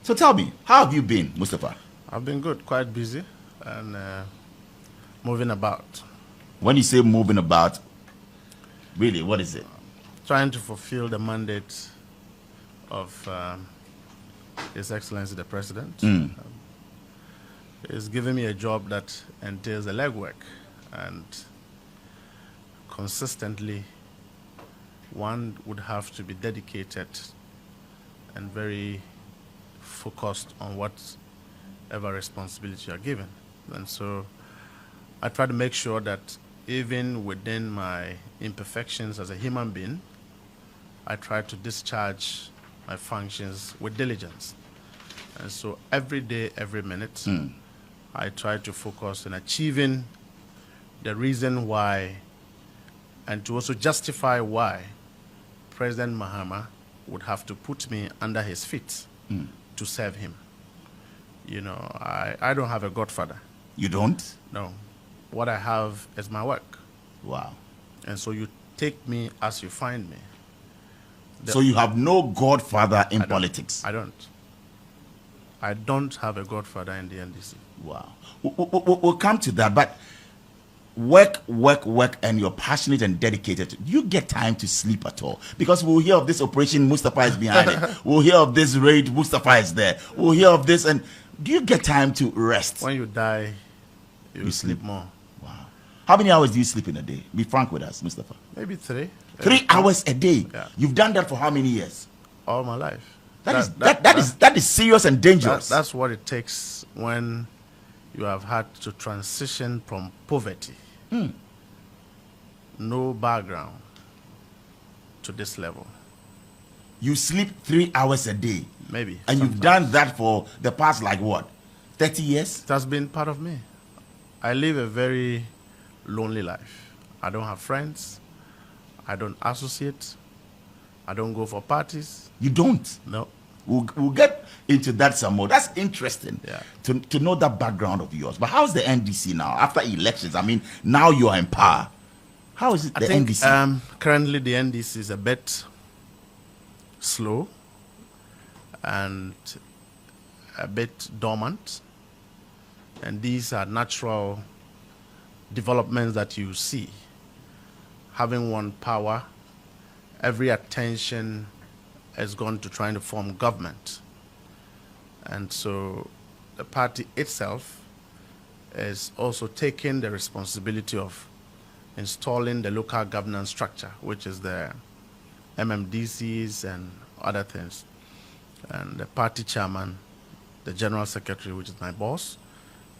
So tell me, how have you been, Mustapha? I've been good, quite busy, and moving about. When you say moving about, really, what is it? Trying to fulfill the mandate of His Excellency the President. He's giving me a job that entails a legwork, and consistently one would have to be dedicated and very focused on whatever responsibility you are given. And so I try to make sure that even within my imperfections as a human being, I try to discharge my functions with diligence. And so every day, every minute, I try to focus on achieving the reason why, and to also justify why President Mahama would have to put me under his feet to serve him. You know, I don't have a godfather. You don't? No. What I have is my work. Wow. And so you take me as you find me. So you have no godfather in politics? I don't. I don't have a godfather in the NDC. Wow. We'll come to that, but work, and you're passionate and dedicated. Do you get time to sleep at all? Because we'll hear of this operation, Mustapha is behind it. We'll hear of this raid, Mustapha is there. We'll hear of this, and do you get time to rest? When you die, you sleep more. Wow. How many hours do you sleep in a day? Be frank with us, Mustapha. Maybe 3. 3 hours a day? Yeah. You've done that for how many years? All my life. That is serious and dangerous. That's what it takes when you have had to transition from poverty, no background, to this level. You sleep 3 hours a day? Maybe. And you've done that for the past, like what, 30 years? It has been part of me. I live a very lonely life. I don't have friends. I don't associate. I don't go for parties. You don't? No. We'll get into that some more. That's interesting to know that background of yours. But how's the NDC now after elections? I mean, now you are in power. How is it the NDC? Currently, the NDC is a bit slow and a bit dormant. And these are natural developments that you see. Having won power, every attention has gone to trying to form government. And so the party itself is also taking the responsibility of installing the local governance structure, which is the MMDCs and other things. And the party chairman, the general secretary, which is my boss,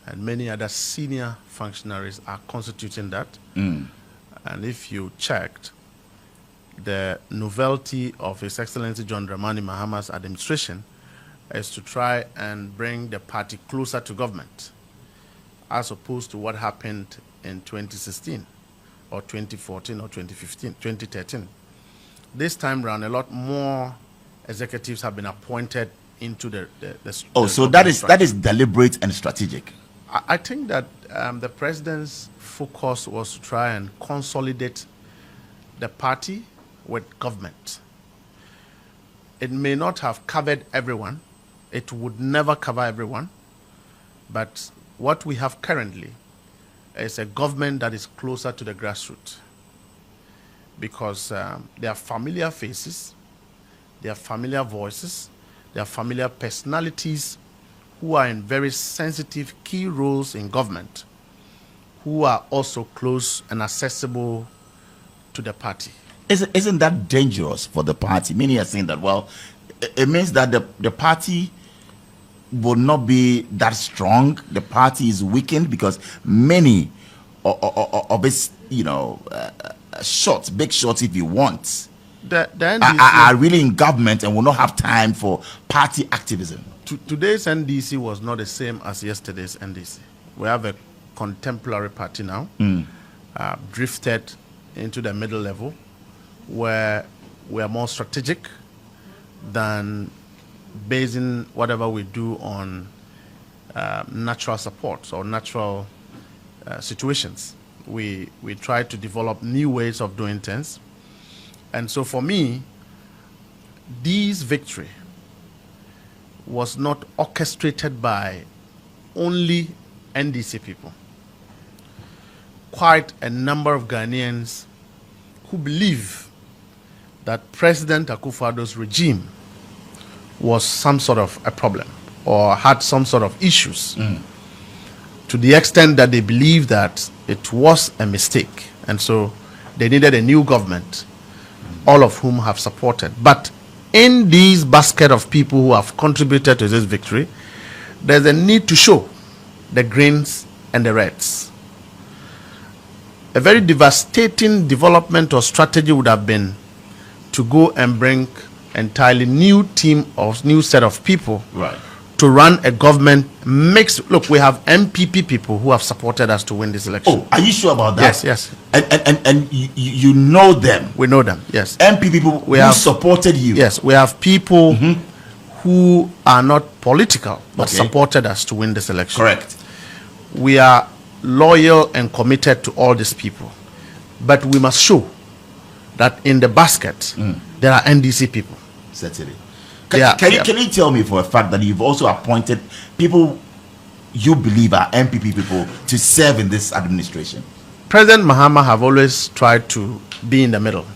and many other senior functionaries are constituting that. And if you checked, the novelty of His Excellency John Dramani Mahama's administration is to try and bring the party closer to government, as opposed to what happened in 2016 or 2014 or 2015, 2013. This time around, a lot more executives have been appointed into the so that is deliberate and strategic. I think that the president's focus was to try and consolidate the party with government. It may not have covered everyone. It would never cover everyone. But what we have currently is a government that is closer to the grassroots, because they are familiar faces, they are familiar voices, they are familiar personalities who are in very sensitive key roles in government, who are also close and accessible to the party. Isn't that dangerous for the party? Many are saying that, well, it means that the party will not be that strong. The party is weakened because many of its, shots, big shots if you want, the NDC are really in government and will not have time for party activism. Today's NDC was not the same as yesterday's NDC. We have a contemporary party now, drifted into the middle level, where we are more strategic than basing whatever we do on natural supports or natural situations. We try to develop new ways of doing things. And so for me, this victory was not orchestrated by only NDC people. Quite a number of Ghanaians who believe that President Akufo-Addo's regime was some sort of a problem or had some sort of issues, to the extent that they believe that it was a mistake, and so they needed a new government, all of whom have supported. But in these basket of people who have contributed to this victory, there's a need to show the greens and the reds. A very devastating development or strategy would have been to go and bring entirely new team or new set of people, right, to run a government mixed. Look, we have NPP people who have supported us to win this election. Oh, are you sure about that? Yes. And you know them? We know them, yes. NPP people who supported you? Yes, we have people who are not political but supported us to win this election. Correct. We are loyal and committed to all these people, but we must show that in the basket there are NDC people. Certainly. Can you tell me for a fact that you've also appointed people you believe are NPP people to serve in this administration? President Mahama have always tried to be in the middle.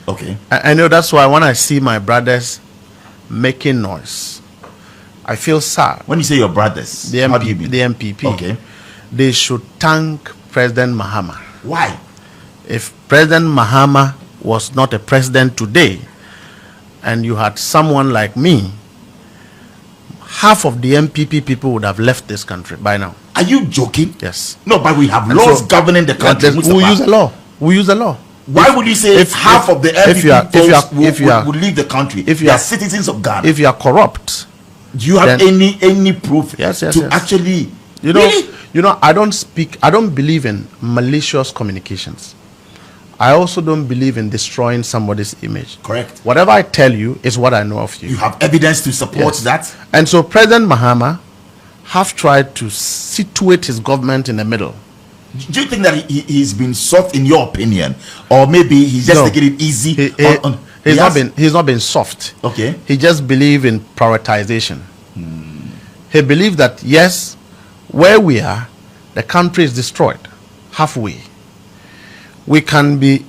Okay. I know that's why when I see my brothers making noise, I feel sad. When you say your brothers, the NPP, okay, they should thank President Mahama. Why? If President Mahama was not a president today, and you had someone like me, half of the NPP people would have left this country by now. Are you joking? Yes. No, but we have laws governing the country. We use a law. We use a law. Why would you say half of the NPP would leave the country? If you are citizens of Ghana. If you are corrupt, do you have any proof to actually? You know, I don't believe in malicious communications. I also don't believe in destroying somebody's image. Correct. Whatever I tell you is what I know of you. You have evidence to support that? And so President Mahama have tried to situate his government in the middle. Do you think that he's been soft in your opinion? Or maybe he's just taking it easy? He's not been soft. Okay. He just believed in prioritization. He believed that, yes, where we are, the country is destroyed halfway. We can be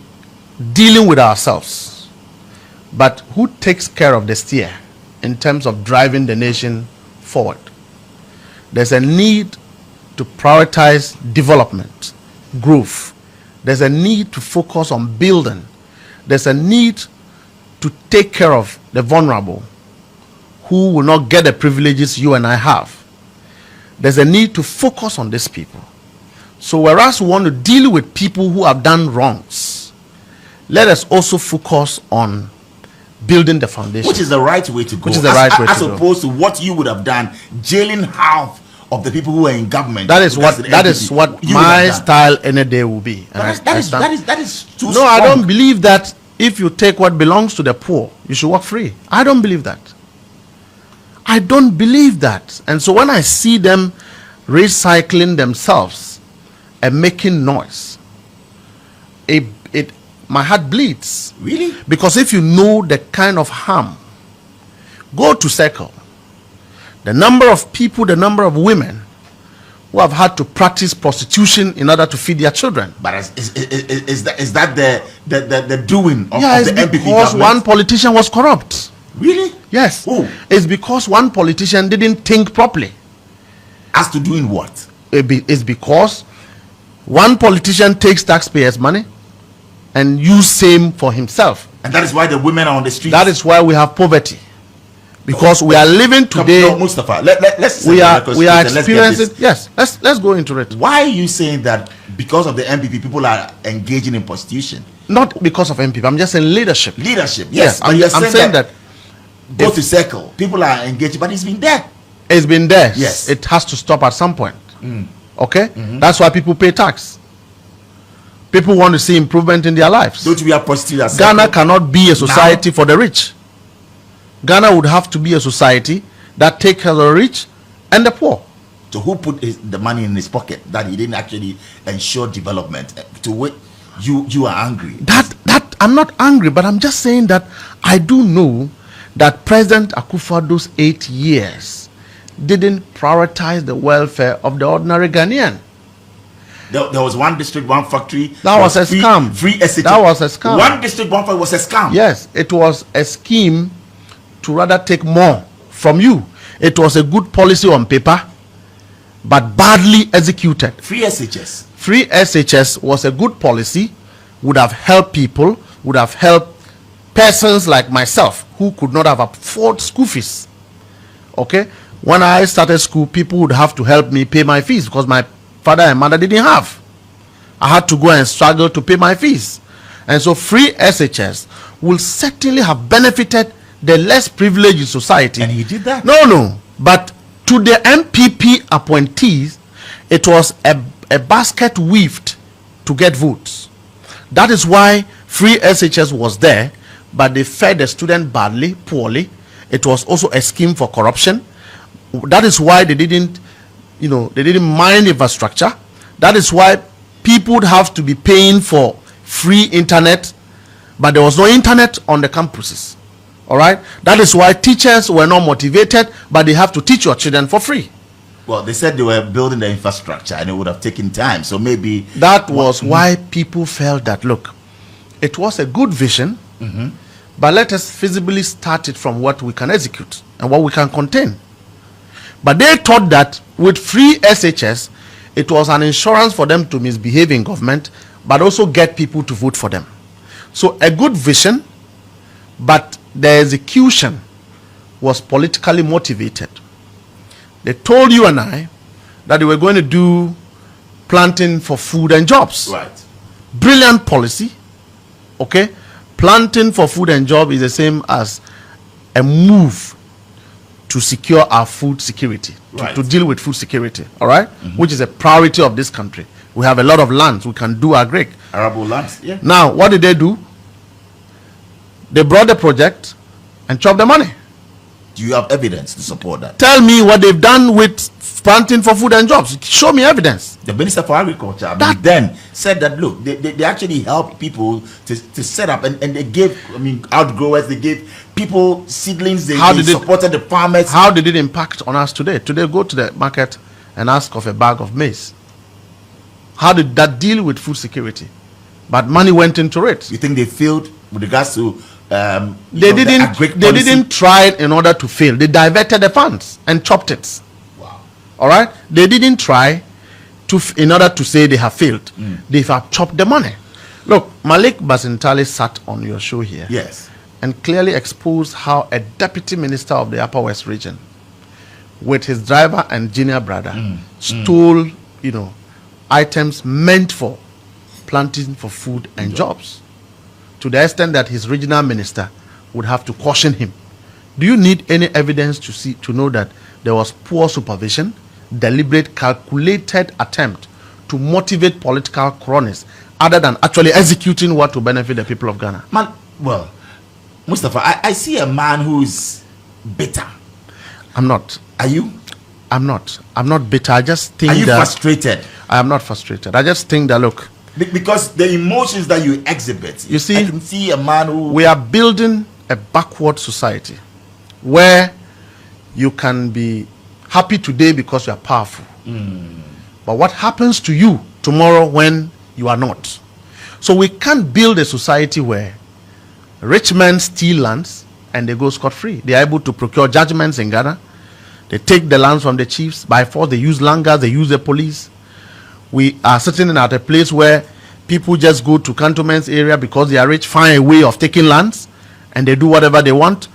dealing with ourselves, but who takes care of the steer in terms of driving the nation forward? There's a need to prioritize development, growth. There's a need to focus on building. There's a need to take care of the vulnerable who will not get the privileges you and I have. There's a need to focus on these people. So whereas we want to deal with people who have done wrongs, let us also focus on building the foundation. Which is the right way to go. Which is the right way to go. As opposed to what you would have done, jailing half of the people who are in government. That is what my style any day will be. That is too strong. No, I don't believe that if you take what belongs to the poor, you should walk free. I don't believe that. I don't believe that. And so when I see them recycling themselves and making noise, my heart bleeds. Really? Because if you know the kind of harm, go to Circle. The number of people, the number of women who have had to practice prostitution in order to feed their children. But is that the doing of the NPP because government? One politician was corrupt. Really? Yes. Who? It's because one politician didn't think properly. As to doing what? It's because one politician takes taxpayers' money and use same for himself. And that is why the women are on the streets. That is why we have poverty. Because we are living today. No, Mustapha, let's we are experiencing. Yes, let's go into it. Why are you saying that because of the NPP people are engaging in prostitution? Not because of NPP. I'm just saying leadership. Leadership, yes. I'm saying that go to Circle. People are engaging, but it's been there. It's been there. Yes. It has to stop at some point. Okay? That's why people pay tax. People want to see improvement in their lives. Don't we have prostitutes? Ghana cannot be a society for the rich. Ghana would have to be a society that takes care of the rich and the poor. So who put the money in his pocket that he didn't actually ensure development? To what you are angry? That I'm not angry, but I'm just saying that I do know that President Akufo-Addo's 8 years didn't prioritize the welfare of the ordinary Ghanaian. There was one district, one factory. That was a scam. Free SHS. That was a scam. One district, one factory was a scam. Yes, it was a scheme to rather take more from you. It was a good policy on paper, but badly executed. Free SHS. Free SHS was a good policy, would have helped people, would have helped persons like myself who could not have afforded school fees. Okay? When I started school, people would have to help me pay my fees because my father and mother didn't have. I had to go and struggle to pay my fees. And so free SHS will certainly have benefited the less privileged in society. And he did that? No. But to the NPP appointees, it was a basket weaved to get votes. That is why free SHS was there, but they fed the student badly, poorly. It was also a scheme for corruption. That is why they didn't mind infrastructure. That is why people would have to be paying for free internet, but there was no internet on the campuses. All right? That is why teachers were not motivated, but they have to teach your children for free. Well, they said they were building the infrastructure and it would have taken time. So maybe that was why people felt that, look, it was a good vision, but let us feasibly start it from what we can execute and what we can contain. But they thought that with free SHS, it was an insurance for them to misbehave in government, but also get people to vote for them. So a good vision, but the execution was politically motivated. They told you and I that they were going to do planting for food and jobs. Right. Brilliant policy. Okay? Planting for food and job is the same as a move to secure our food security, right, to deal with food security, all right? Which is a priority of this country. We have a lot of lands. We can do agric. Arable lands, yeah. Now, what did they do? They brought the project and chopped the money. Do you have evidence to support that? Tell me what they've done with planting for food and jobs. Show me evidence. The Minister for Agriculture then said that, look, they actually helped people to set up, and they gave, outgrowers, they gave people seedlings, they supported the farmers. How did it impact on us today? Today, go to the market and ask of a bag of maize. How did that deal with food security? But money went into it. You think they failed with regards to they didn't try in order to fail. They diverted the funds and chopped it. Wow. All right? They didn't try in order to say they have failed. They have chopped the money. Look, Malik Basintali sat on your show here. Yes. And clearly exposed how a deputy minister of the Upper West region, with his driver and junior brother, stole, items meant for planting for food and jobs, to the extent that his regional minister would have to caution him. Do you need any evidence to know that there was poor supervision, deliberate, calculated attempt to motivate political cronies, other than actually executing what will benefit the people of Ghana? Well, Mustapha, I see a man who is bitter. I'm not. Are you? I'm not. I'm not bitter. I just think. Are you frustrated? I am not frustrated. I just think that, look, because the emotions that you exhibit, you see, I can see a man who... We are building a backward society where you can be happy today because you are powerful. But what happens to you tomorrow when you are not? So we can't build a society where rich men steal lands and they go scot-free. They are able to procure judgments in Ghana. They take the lands from the chiefs. By force, they use langars, they use the police. We are sitting at a place where people just go to cantonments area because they are rich, find a way of taking lands, and they do whatever they want.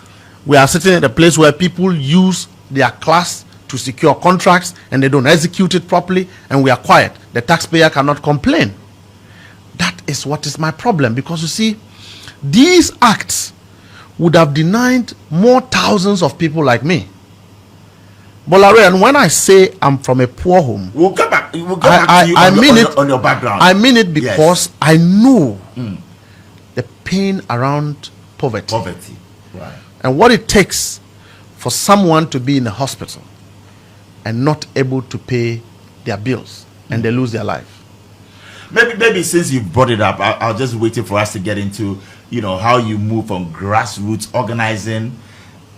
We are sitting at a place where people use their class to secure contracts and they don't execute it properly, and we are quiet. The taxpayer cannot complain. That is what is my problem, because you see, these acts would have denied more thousands of people like me. Bolare, and when I say I'm from a poor home, we'll go back to you on your background. I mean it because I know the pain around poverty. Right. And what it takes for someone to be in a hospital and not able to pay their bills and they lose their life. Maybe since you brought it up, I'll just wait for us to get into, how you move from grassroots organizing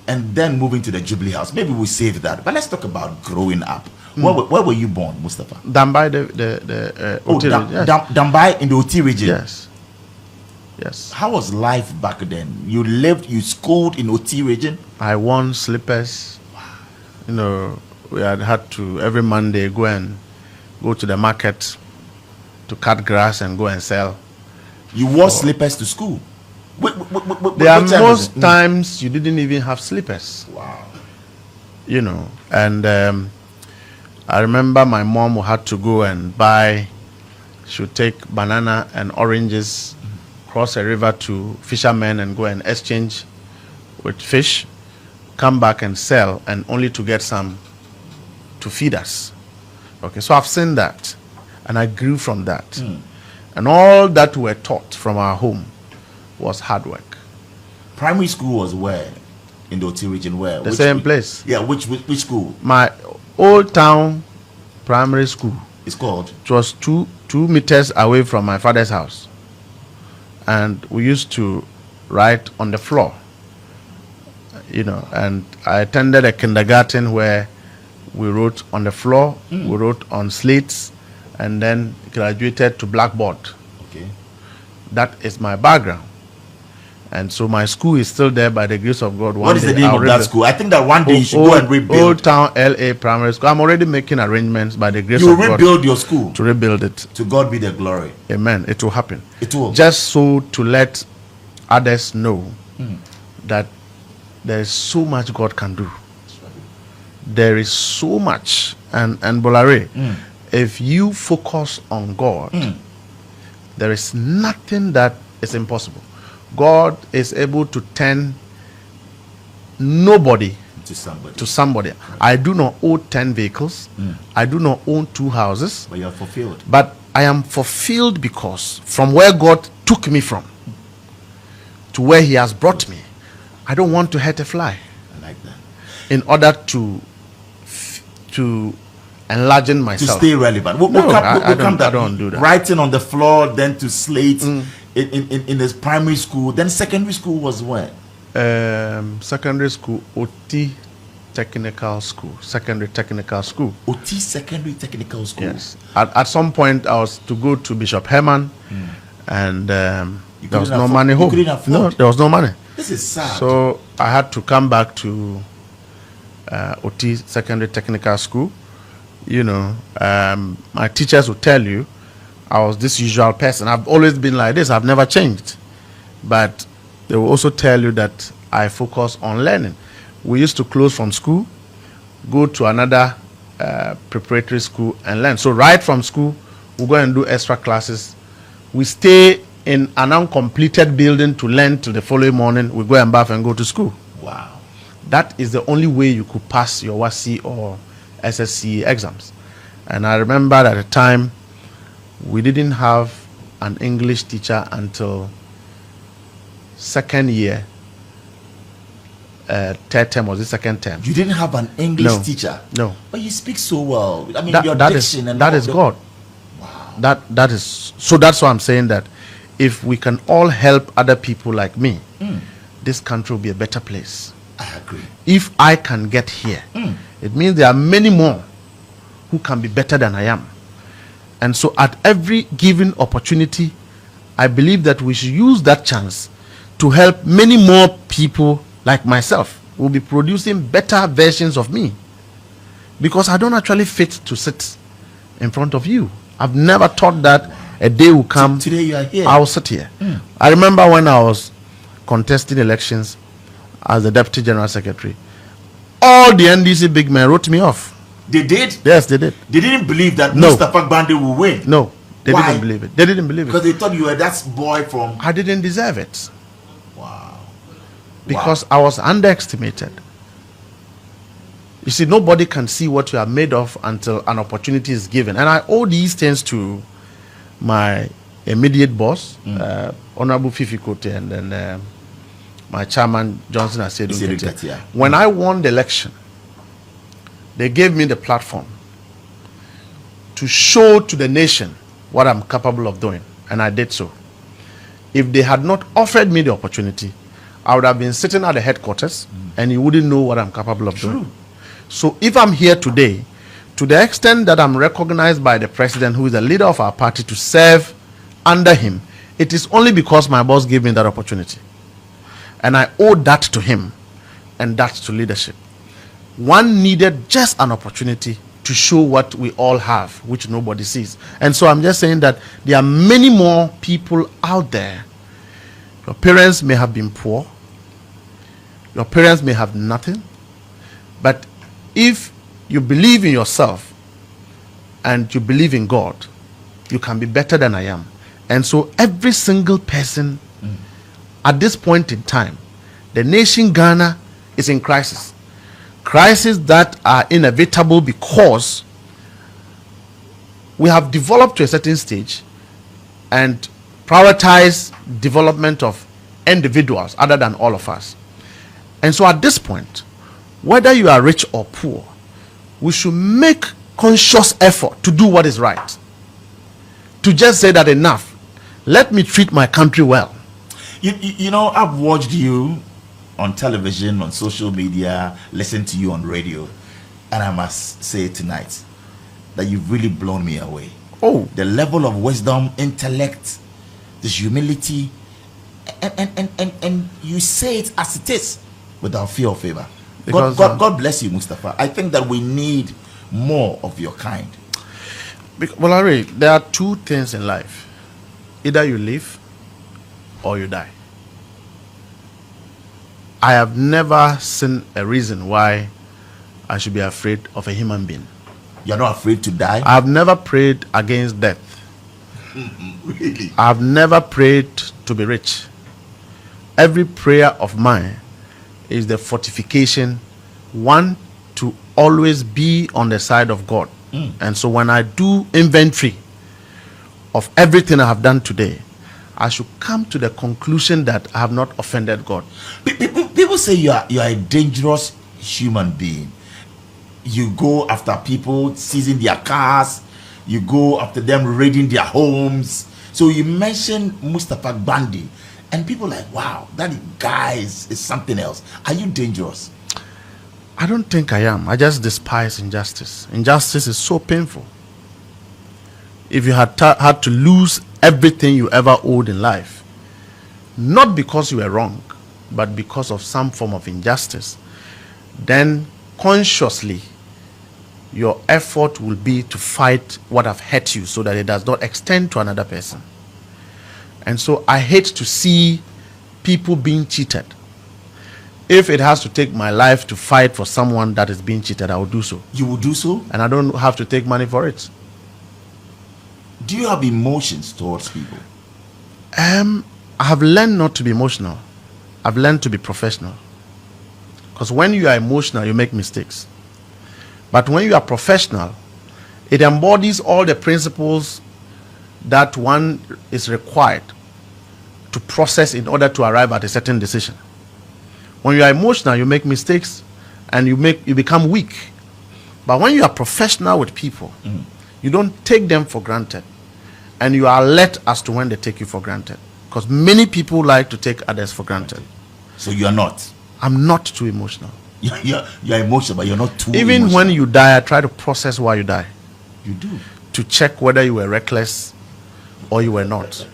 and then moving to the Jubilee House. Maybe we'll save that. But let's talk about growing up. Where were you born, Mustapha? Dambai, Oti region. Yes. Dambai in the Oti region. Yes. Yes. How was life back then? You schooled in Oti region? I won slippers. You know, we had to every Monday go to the market to cut grass and go and sell. You wore slippers to school? There are most times you didn't even have slippers. Wow. You know, and I remember my mom had to go and she would take banana and oranges, cross a river to fishermen and go and exchange with fish, come back and sell, and only to get some to feed us. Okay, so I've seen that, and I grew from that. And all that we were taught from our home was hard work. Primary school was where? In the Oti region, where? The same place. Yeah, which school? My old town primary school. It's called? It was 2 meters away from my father's house. And we used to write on the floor. You know, and I attended a kindergarten where we wrote on the floor, we wrote on slates, and then graduated to blackboard. Okay. That is my background. And so my school is still there by the grace of God. What is the name of that school? I think that one day you should go and rebuild. Old Town LA Primary School. I'm already making arrangements by the grace of God. You rebuild your school? To rebuild it. To God be the glory. Amen. It will happen. It will. Just so to let others know that there is so much God can do. There is so much. And Bolare, if you focus on God, there is nothing that is impossible. God is able to turn nobody to somebody. I do not own 10 vehicles. I do not own 2 houses. But you are fulfilled. But I am fulfilled because from where God took me from to where He has brought me, I don't want to hurt a fly. I like that. In order to enlarge myself. To stay relevant. I don't do that. Writing on the floor, then to slate in this primary school. Then secondary school was where? Secondary school, OT Technical School. Secondary Technical School. OT Secondary Technical School. Yes. At some point, I was to go to Bishop Herman, and there was no money home. No, there was no money. This is sad. So I had to come back to OT Secondary Technical School. You know, my teachers would tell you I was this usual person. I've always been like this. I've never changed. But they will also tell you that I focus on learning. We used to close from school, go to another preparatory school and learn. So right from school, we go and do extra classes. We stay in an uncompleted building to learn till the following morning. We go and bath and go to school. Wow. That is the only way you could pass your WASI or SSC exams. And I remember at the time, we didn't have an English teacher until second year. Third term, was the second term. You didn't have an English teacher? No. But you speak so well. I mean, your that diction is, that is God. Wow. That is, so that's why I'm saying that if we can all help other people like me, this country will be a better place. I agree. If I can get here, it means there are many more who can be better than I am. And so at every given opportunity, I believe that we should use that chance to help many more people like myself who will be producing better versions of me. Because I don't actually fit to sit in front of you. I've never thought that a day will come. Today you are here. I will sit here. I remember when I was contesting elections as the Deputy General Secretary, all the NDC big men wrote me off. They did? Yes, they did. They didn't believe that No. Mustapha Gbande will win? No, they Why? didn't believe it. They didn't believe it. Because they thought you were that boy from... I didn't deserve it. Wow. Because I was underestimated. You see, nobody can see what you are made of until an opportunity is given. And I owe these things to my immediate boss, Honorable Fír3s, and then my chairman, Johnson Asedu. When I won the election, they gave me the platform to show to the nation what I'm capable of doing. And I did so. If they had not offered me the opportunity, I would have been sitting at the headquarters and you wouldn't know what I'm capable of doing. So if I'm here today, to the extent that I'm recognized by the president, who is the leader of our party, to serve under him, it is only because my boss gave me that opportunity. And I owe that to him, and that's to leadership. One needed just an opportunity to show what we all have, which nobody sees. And so I'm just saying that there are many more people out there. Your parents may have been poor. Your parents may have nothing. But if you believe in yourself and you believe in God, you can be better than I am. And so every single person at this point in time, the nation Ghana is in crisis. Crises that are inevitable because we have developed to a certain stage and prioritize development of individuals other than all of us. And so at this point, whether you are rich or poor, we should make conscious effort to do what is right. To just say that enough. Let me treat my country well. You know, I've watched you on television, on social media, listened to you on radio, and I must say tonight that you've really blown me away. Oh, the level of wisdom, intellect, this humility, and you say it as it is without fear or favor. God bless you, Mustapha. I think that we need more of your kind. Well, Larry, there are two things in life. Either you live or you die. I have never seen a reason why I should be afraid of a human being. You're not afraid to die? I have never prayed against death. Really? I have never prayed to be rich. Every prayer of mine is the fortification, one, to always be on the side of God. And so when I do inventory of everything I have done today, I should come to the conclusion that I have not offended God. People say you are a dangerous human being. You go after people, seizing their cars. You go after them, raiding their homes. So you mentioned Mustapha Gbande, and people are like, wow, that guy is something else. Are you dangerous? I don't think I am. I just despise injustice. Injustice is so painful. If you had had to lose everything you ever owed in life, not because you were wrong, but because of some form of injustice, then consciously your effort will be to fight what have hurt you so that it does not extend to another person. And so I hate to see people being cheated. If it has to take my life to fight for someone that is being cheated, I will do so. You will do so? And I don't have to take money for it. Do you have emotions towards people? I have learned not to be emotional. I've learned to be professional. Because when you are emotional, you make mistakes. But when you are professional, it embodies all the principles that one is required to process in order to arrive at a certain decision. When you are emotional, you make mistakes and you become weak. But when you are professional with people, you don't take them for granted. And you are alert as to when they take you for granted. Because many people like to take others for granted. So you are not? I'm not too emotional. You're emotional, but you're not too Even emotional. when you die, I try to process why you die. You do? To check whether you were reckless or you were not.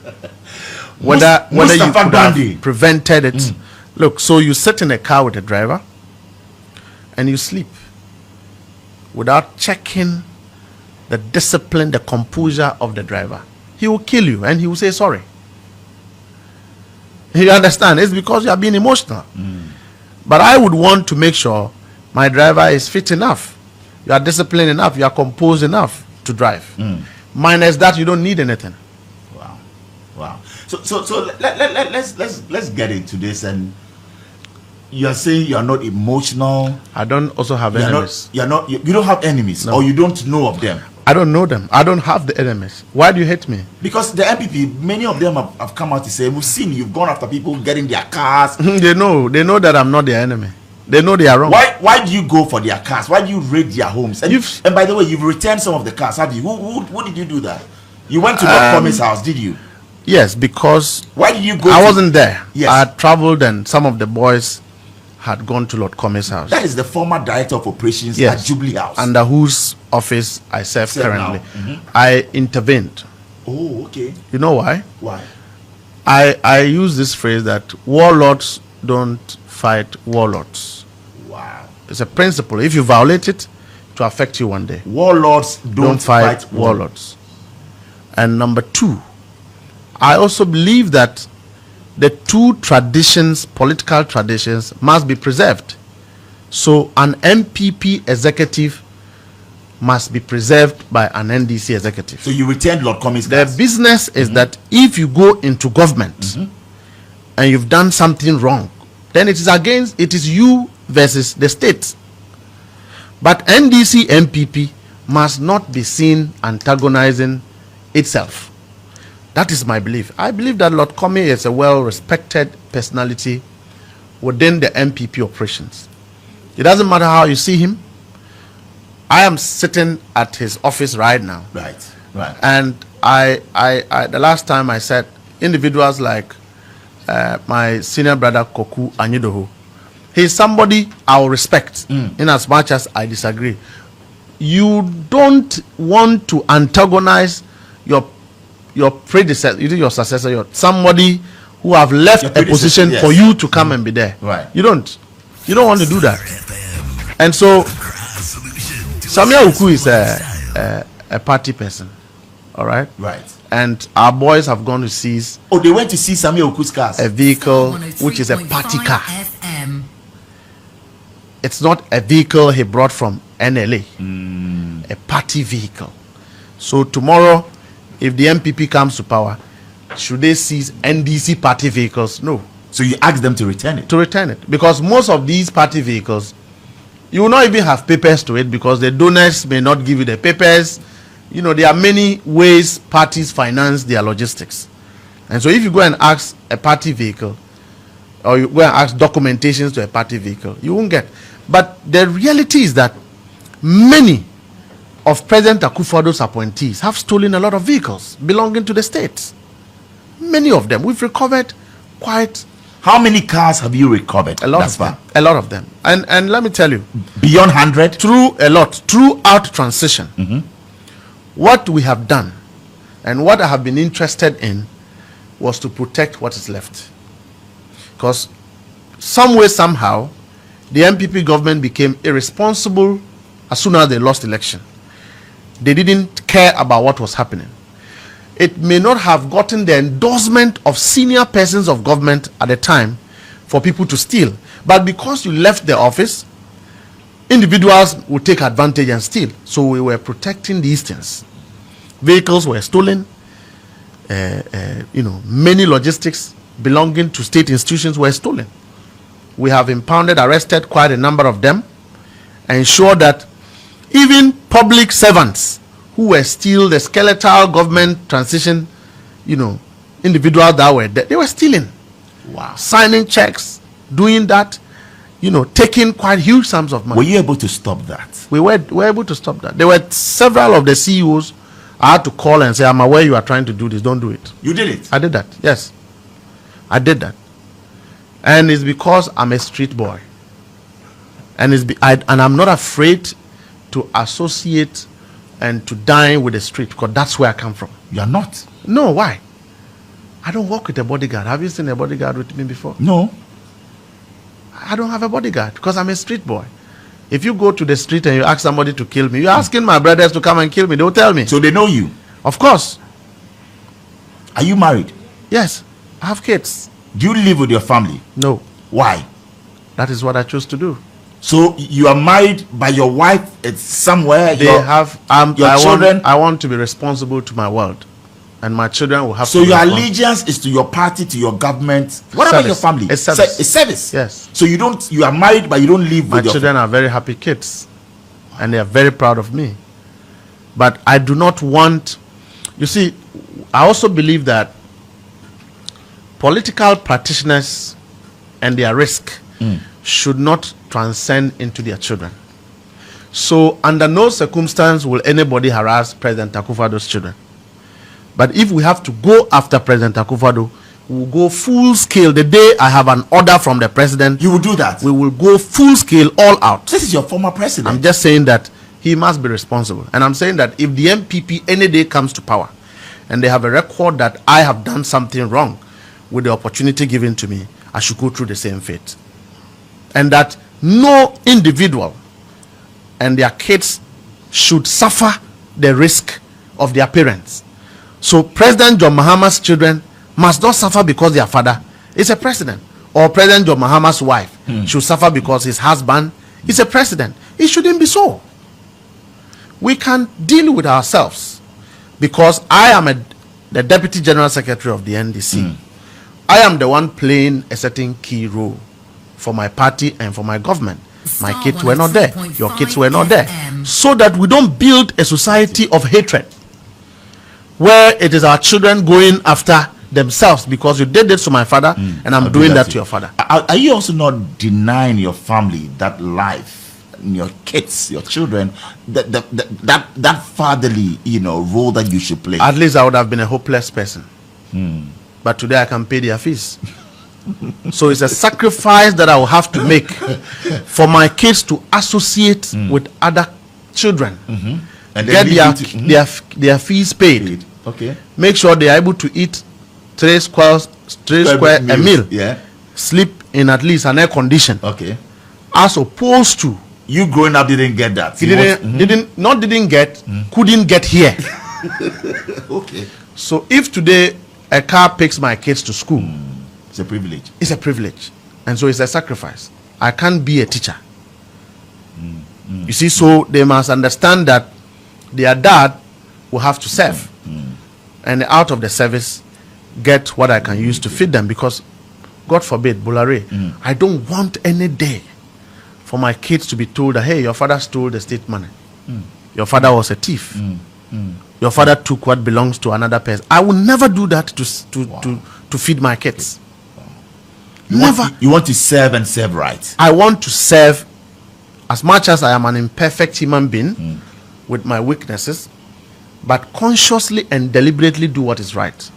Whether you could have prevented it. Look, so you sit in a car with a driver and you sleep without checking the discipline, the composure of the driver. He will kill you and he will say sorry. You understand? It's because you are being emotional. But I would want to make sure my driver is fit enough. You are disciplined enough. You are composed enough to drive. Minus that, you don't need anything. Wow. So let's get into this. And you are saying you are not emotional. I don't also have enemies. You don't have enemies, No. or you don't know of them. I don't know them. I don't have the enemies. Why do you hate me? Because the NPP, many of them have come out to say, we've seen you've gone after people getting their cars. They know that I'm not their enemy. They know they are wrong. Why do you go for their cars? Why do you raid their homes? And by the way, you've returned some of the cars, have you? Who did you do that? You went to North Promise House, did you? Yes, because why did you go? I wasn't there. Yes. I had traveled, and some of the boys had gone to Lord Kome's house. That is the former director of operations Yes. at Jubilee House, under whose office I serve currently. I intervened. Oh, okay. You know why? Why? I use this phrase that warlords don't fight warlords. Wow. It's a principle. If you violate it, it will affect you one day. Warlords don't fight warlords. And number two, I also believe that the two traditions, political traditions, must be preserved. So an NPP executive must be preserved by an NDC executive. So you returned Lord Kome's The cars. business is that if you go into government and you've done something wrong, then it is you versus the state. But NDC NPP must not be seen antagonizing itself. That is my belief. I believe that Lord Kome is a well-respected personality within the NPP operations. It doesn't matter how you see him. I am sitting at his office right now. Right, right. And I the last time I said, individuals like my senior brother Koku Anyidoho, he's somebody I will respect in as much as I disagree. You don't want to antagonize your predecessor, your successor, somebody who have left a position for you to come and be there. Right. You don't want to do that. And so Samia Uku is a party person. All right. Right. And our boys have gone to seize. Oh, they went to see Samia Uku's cars. A vehicle which is a party car. It's not a vehicle he brought from NLA. A party vehicle. So tomorrow, if the NPP comes to power, should they seize NDC party vehicles? No. So you asked them to return it? To return it. Because most of these party vehicles, you will not even have papers to it because the donors may not give you the papers. You know, there are many ways parties finance their logistics. And so if you go and ask a party vehicle, or you go and ask documentations to a party vehicle, you won't get. But the reality is that many of President Akufo-Addo's appointees have stolen a lot of vehicles belonging to the states. Many of them. We've recovered quite... How many cars have you recovered? A lot of them. A lot of them. And let me tell you. Beyond 100? Throughout transition. What we have done and what I have been interested in was to protect what is left. Because some way, somehow, the NPP government became irresponsible as soon as they lost election. They didn't care about what was happening. It may not have gotten the endorsement of senior persons of government at the time for people to steal. But because you left the office, individuals would take advantage and steal. So we were protecting these things. Vehicles were stolen. Many logistics belonging to state institutions were stolen. We have impounded, arrested quite a number of them, and ensured that even public servants who were still the skeletal government transition, individuals that were there, they were stealing. Wow. Signing checks, doing that, taking quite huge sums of money. Were you able to stop that? We were able to stop that. There were several of the CEOs I had to call and say, I'm aware you are trying to do this, don't do it. You did it? I did that, yes. I did that. And it's because I'm a street boy. And I'm not afraid to associate and to dine with the street, because that's where I come from. You are not? No, why? I don't work with a bodyguard. Have you seen a bodyguard with me before? No. I don't have a bodyguard because I'm a street boy. If you go to the street and you ask somebody to kill me, you're asking my brothers to come and kill me. They'll tell me. So they know you? Of course. Are you married? Yes. I have kids. Do you live with your family? No. Why? That is what I chose to do. So you are married, but your wife is somewhere. They have your children. I want to be responsible to my world, and my children will have. So your allegiance is to your party, to your government. What about your family? It's service. It's service. Yes. So you are married, but you don't live my with your children are very happy kids, and they are very proud of me. But I do not want. You see, I also believe that political practitioners and their risk should not transcend into their children. So under no circumstance will anybody harass President Akufo-Addo's children. But if we have to go after President Akufo-Addo, we will go full scale. The day I have an order from the president, you will do that. We will go full scale, all out. This is your former president. I'm just saying that he must be responsible. And I'm saying that if the NPP any day comes to power and they have a record that I have done something wrong with the opportunity given to me, I should go through the same fate. And that no individual and their kids should suffer the risk of their parents. So President John Mahama's children must not suffer because their father is a president, or President John Mahama's wife should suffer because his husband is a president. It shouldn't be so. We can deal with ourselves, because I am the Deputy General Secretary of the NDC. I am the one playing a certain key role for my party and for my government. My kids were not there. Your kids were not there. So that we don't build a society of hatred where it is our children going after themselves because you did this to my father and I'm doing that to your father. Are you also not denying your family that life, your kids, your children, that fatherly, role that you should play? At least I would have been a hopeless person. But today I can pay their fees. So it's a sacrifice that I will have to make for my kids to associate with other children and get their fees paid. Okay. Make sure they are able to eat 3 squares a meal. Yeah. Sleep in at least an air condition. Okay. As opposed to you growing up didn't get that. Couldn't get here. Okay. So if today a car picks my kids to school, it's a privilege. It's a privilege. And so it's a sacrifice. I can't be a teacher. You see, so they must understand that their dad will have to serve. And out of the service, get what I can use to feed them. Because, God forbid, Bulare, I don't want any day for my kids to be told that, hey, your father stole the state money. Your father was a thief. Your father took what belongs to another person. I will never do that to feed my kids. You want to serve and serve right. I want to serve as much as I am an imperfect human being with my weaknesses, but consciously and deliberately do what is right.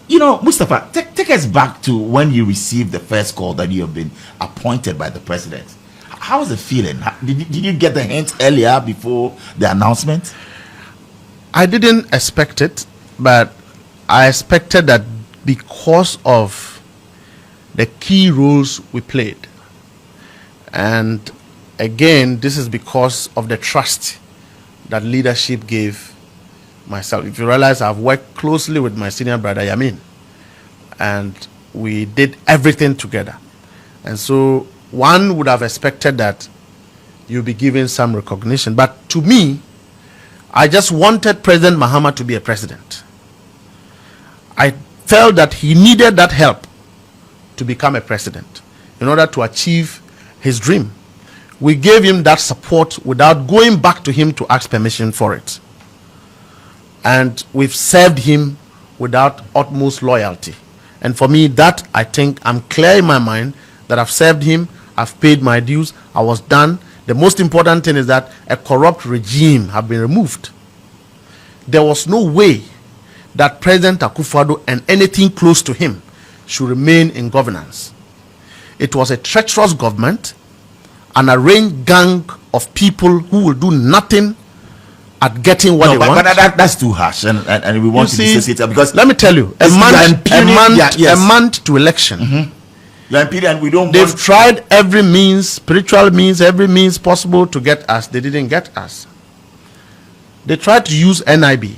Mustapha, take us back to when you received the first call that you have been appointed by the president. How was the feeling? Did you get the hint earlier before the announcement? I didn't expect it, but I expected that because of the key roles we played. And again, this is because of the trust that leadership gave myself. If you realize, I've worked closely with my senior brother Yamin, and we did everything together. And so one would have expected that you'll be given some recognition. But to me, I just wanted President Mahama to be a president. I felt that he needed that help to become a president in order to achieve his dream. We gave him that support without going back to him to ask permission for it. And we've served him without utmost loyalty. And for me, that, I think, I'm clear in my mind that I've served him, I've paid my dues, I was done. The most important thing is that a corrupt regime have been removed. There was no way that President Akufo-Addo and anything close to him should remain in governance. It was a treacherous government, an arranged gang of people who will do nothing at getting what they want. But that's too harsh, and we want to dissociate it, because let me tell you, a month to election. And we don't. They've tried every means, spiritual means, every means possible to get us. They didn't get us. They tried to use NIB,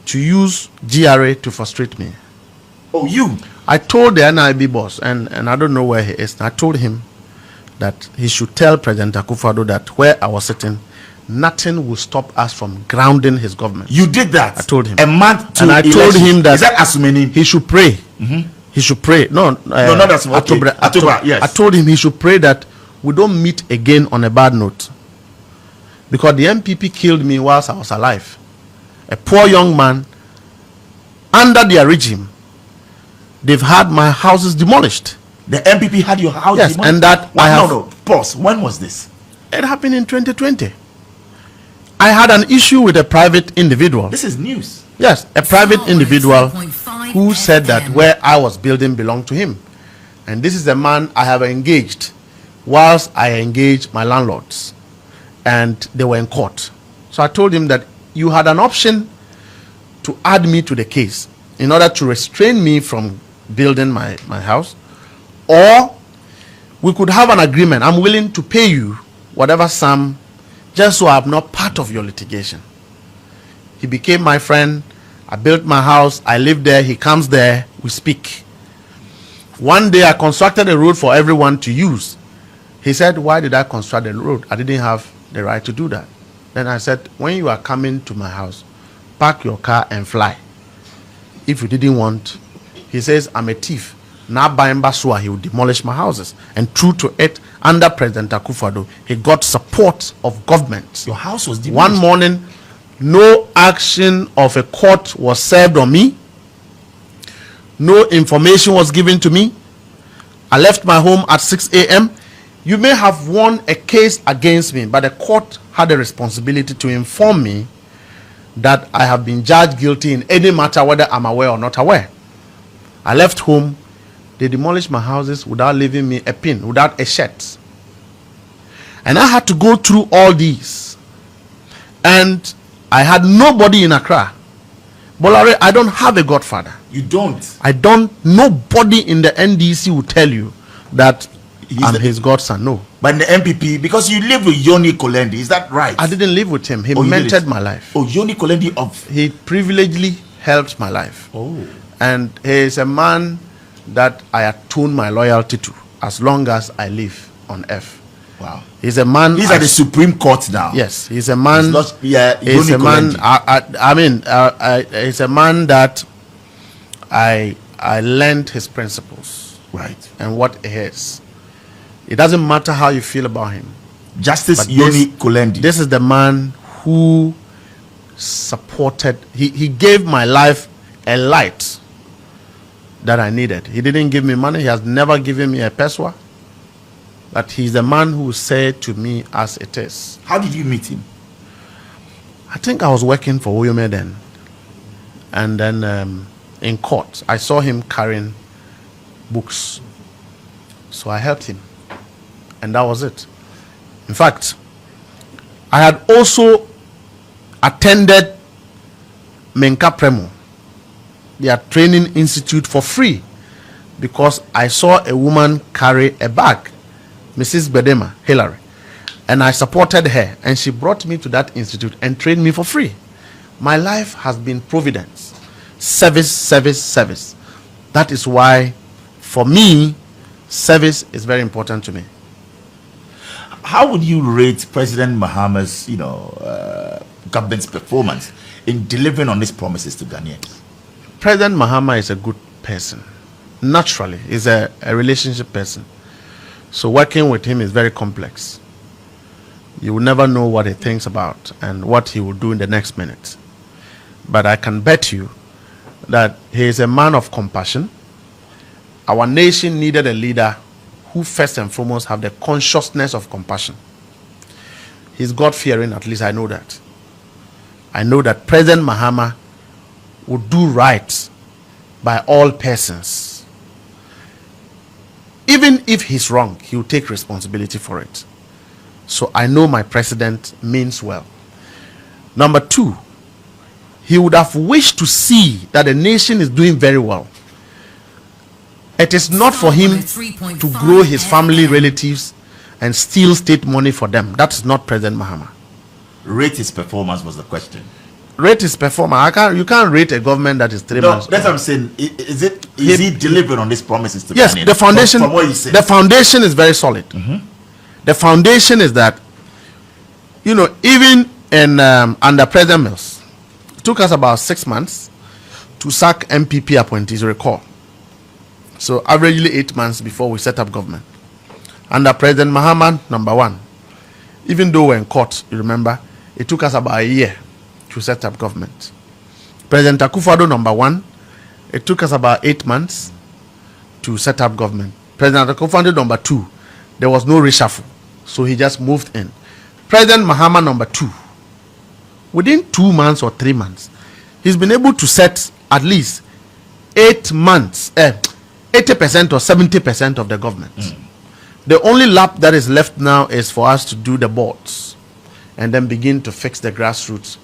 to use GRA to frustrate me. Oh, you? I told the NIB boss, and I don't know where he is. I told him that he should tell President Akufo-Addo that where I was sitting, nothing will stop us from grounding his government. You did that? I told him. A month to and I election. Told him that. Is that Asumeni? He should pray. He should pray. No, not Asumeni. Okay. Yes. I told him he should pray that we don't meet again on a bad note. Because the NPP killed me whilst I was alive. A poor young man, under their regime, they've had my houses demolished. The NPP had your house demolished? Yes, and that Pause. When was this? It happened in 2020. I had an issue with a private individual. This is news. Yes, a private individual who said that where I was building belonged to him. And this is the man I have engaged whilst I engaged my landlords. And they were in court. So I told him that you had an option to add me to the case in order to restrain me from building my house, or we could have an agreement. I'm willing to pay you whatever sum just so I'm not part of your litigation. He became my friend. I built my house. I lived there. He comes there. We speak. One day I constructed a road for everyone to use. He said, why did I construct the road? I didn't have the right to do that. Then I said, when you are coming to my house, park your car and fly. If you didn't want, he says, I'm a thief. Now by Mbasua, he will demolish my houses. And true to it, under President Akufo-Addo, he got support of government. Your house was demolished. One morning, no action of a court was served on me. No information was given to me. I left my home at 6 a.m. You may have won a case against me, but the court had a responsibility to inform me that I have been judged guilty in any matter, whether I'm aware or not aware. I left home. They demolished my houses without leaving me a pin, without a shirt. And I had to go through all these. And I had nobody in Accra. Bolare, I don't have a godfather. You don't? I don't. Nobody in the NDC will tell you that I'm his godson. No. But in the NPP, because you live with Yoni Kolendi, is that right? I didn't live with him. He mentored my life. Oh, Yoni Kolendi of... He privilegedly helped my life. Oh. And he is a man that I atone my loyalty to as long as I live on earth. Wow. He's a man... He's at the Supreme Court now. Yes. He's a man... He's not, yeah, he's Yoni a man... Kolendi. He's a man that I learned his principles. Right. And what he is. It doesn't matter how you feel about him. Justice Yoni Kolendi. This is the man who supported... He gave my life a light that I needed. He didn't give me money. He has never given me a peswa. But he's the man who said to me as it is. How did you meet him? I think I was working for Oyome then. And then in court, I saw him carrying books. So I helped him. And that was it. In fact, I had also attended Menka Premo, their training institute, for free, because I saw a woman carry a bag, Mrs. Bedema, Hillary, and I supported her, and she brought me to that institute and trained me for free. My life has been providence, service, service, service. That is why, for me, service is very important to me. How would you rate President Mahama's, government's performance in delivering on his promises to Ghanaians? President Mahama is a good person. Naturally, he's a relationship person. So working with him is very complex. You will never know what he thinks about and what he will do in the next minute. But I can bet you that he is a man of compassion. Our nation needed a leader who first and foremost have the consciousness of compassion. He's God-fearing, at least I know that. I know that President Mahama would do right by all persons. Even if he's wrong, he will take responsibility for it. So I know my president means well. Number two, he would have wished to see that the nation is doing very well. It is not for him to grow his family relatives and steal state money for them. That's not President Mahama. Rate his performance was the question. Rate his performance. You can't rate a government that is 3 months. That's what I'm saying. Is he delivering on these promises to Yes, Ghanaians? the foundation. From what he said. The foundation is very solid. The foundation is that, even in under President Mills, it took us about 6 months to sack NPP appointees. Recall. So averagely 8 months before we set up government. Under President Mahama, number one, even though we're in court, you remember, it took us about a year to set up government. President Akufo-Addo, number one, it took us about 8 months to set up government. President Akufo-Addo, number two, there was no reshuffle, so he just moved in. President Mahama, number two, within 2 months or 3 months, he's been able to set at least 8 months, 80% or 70% of the government. The only lap that is left now is for us to do the boards and then begin to fix the grassroots,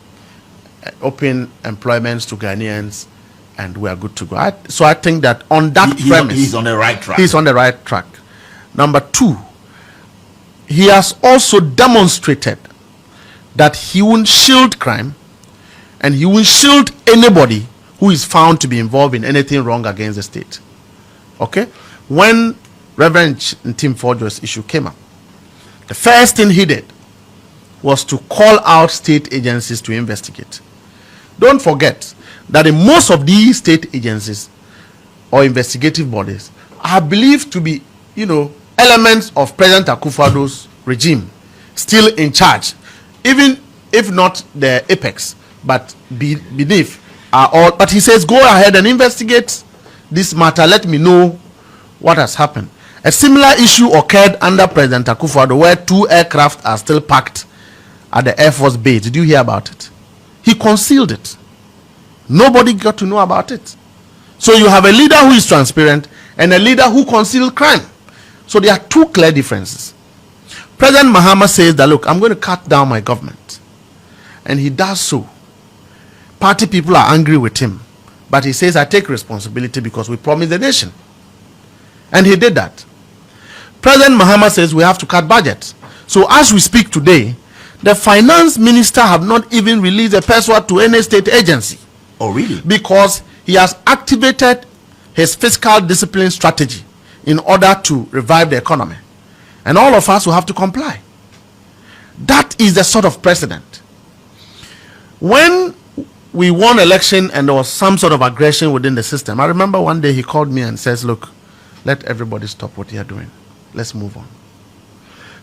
open employments to Ghanaians, and we are good to go. So I think that on that premise, he's on the right track. He's on the right track. Number two, he has also demonstrated that he won't shield crime and he won't shield anybody who is found to be involved in anything wrong against the state. Okay? When Reverend Tim Fordjo's issue came up, the first thing he did was to call out state agencies to investigate. Don't forget that in most of these state agencies or investigative bodies are believed to be, elements of President Akufo-Addo's regime still in charge, even if not the apex, but beneath are all. But he says, go ahead and investigate this matter. Let me know what has happened. A similar issue occurred under President Akufo-Addo, where 2 aircraft are still parked at the Air Force base. Did you hear about it? He concealed it. Nobody got to know about it. So you have a leader who is transparent and a leader who concealed crime. So there are 2 clear differences. President Mahama says that, look, I'm going to cut down my government. And he does so. Party people are angry with him. But he says, I take responsibility because we promised the nation. And he did that. President Mahama says we have to cut budget. So as we speak today, the finance minister have not even released a password to any state agency. Oh, really? Because he has activated his fiscal discipline strategy in order to revive the economy. And all of us will have to comply. That is the sort of precedent. When we won election and there was some sort of aggression within the system, I remember one day he called me and says, look, let everybody stop what they are doing. Let's move on.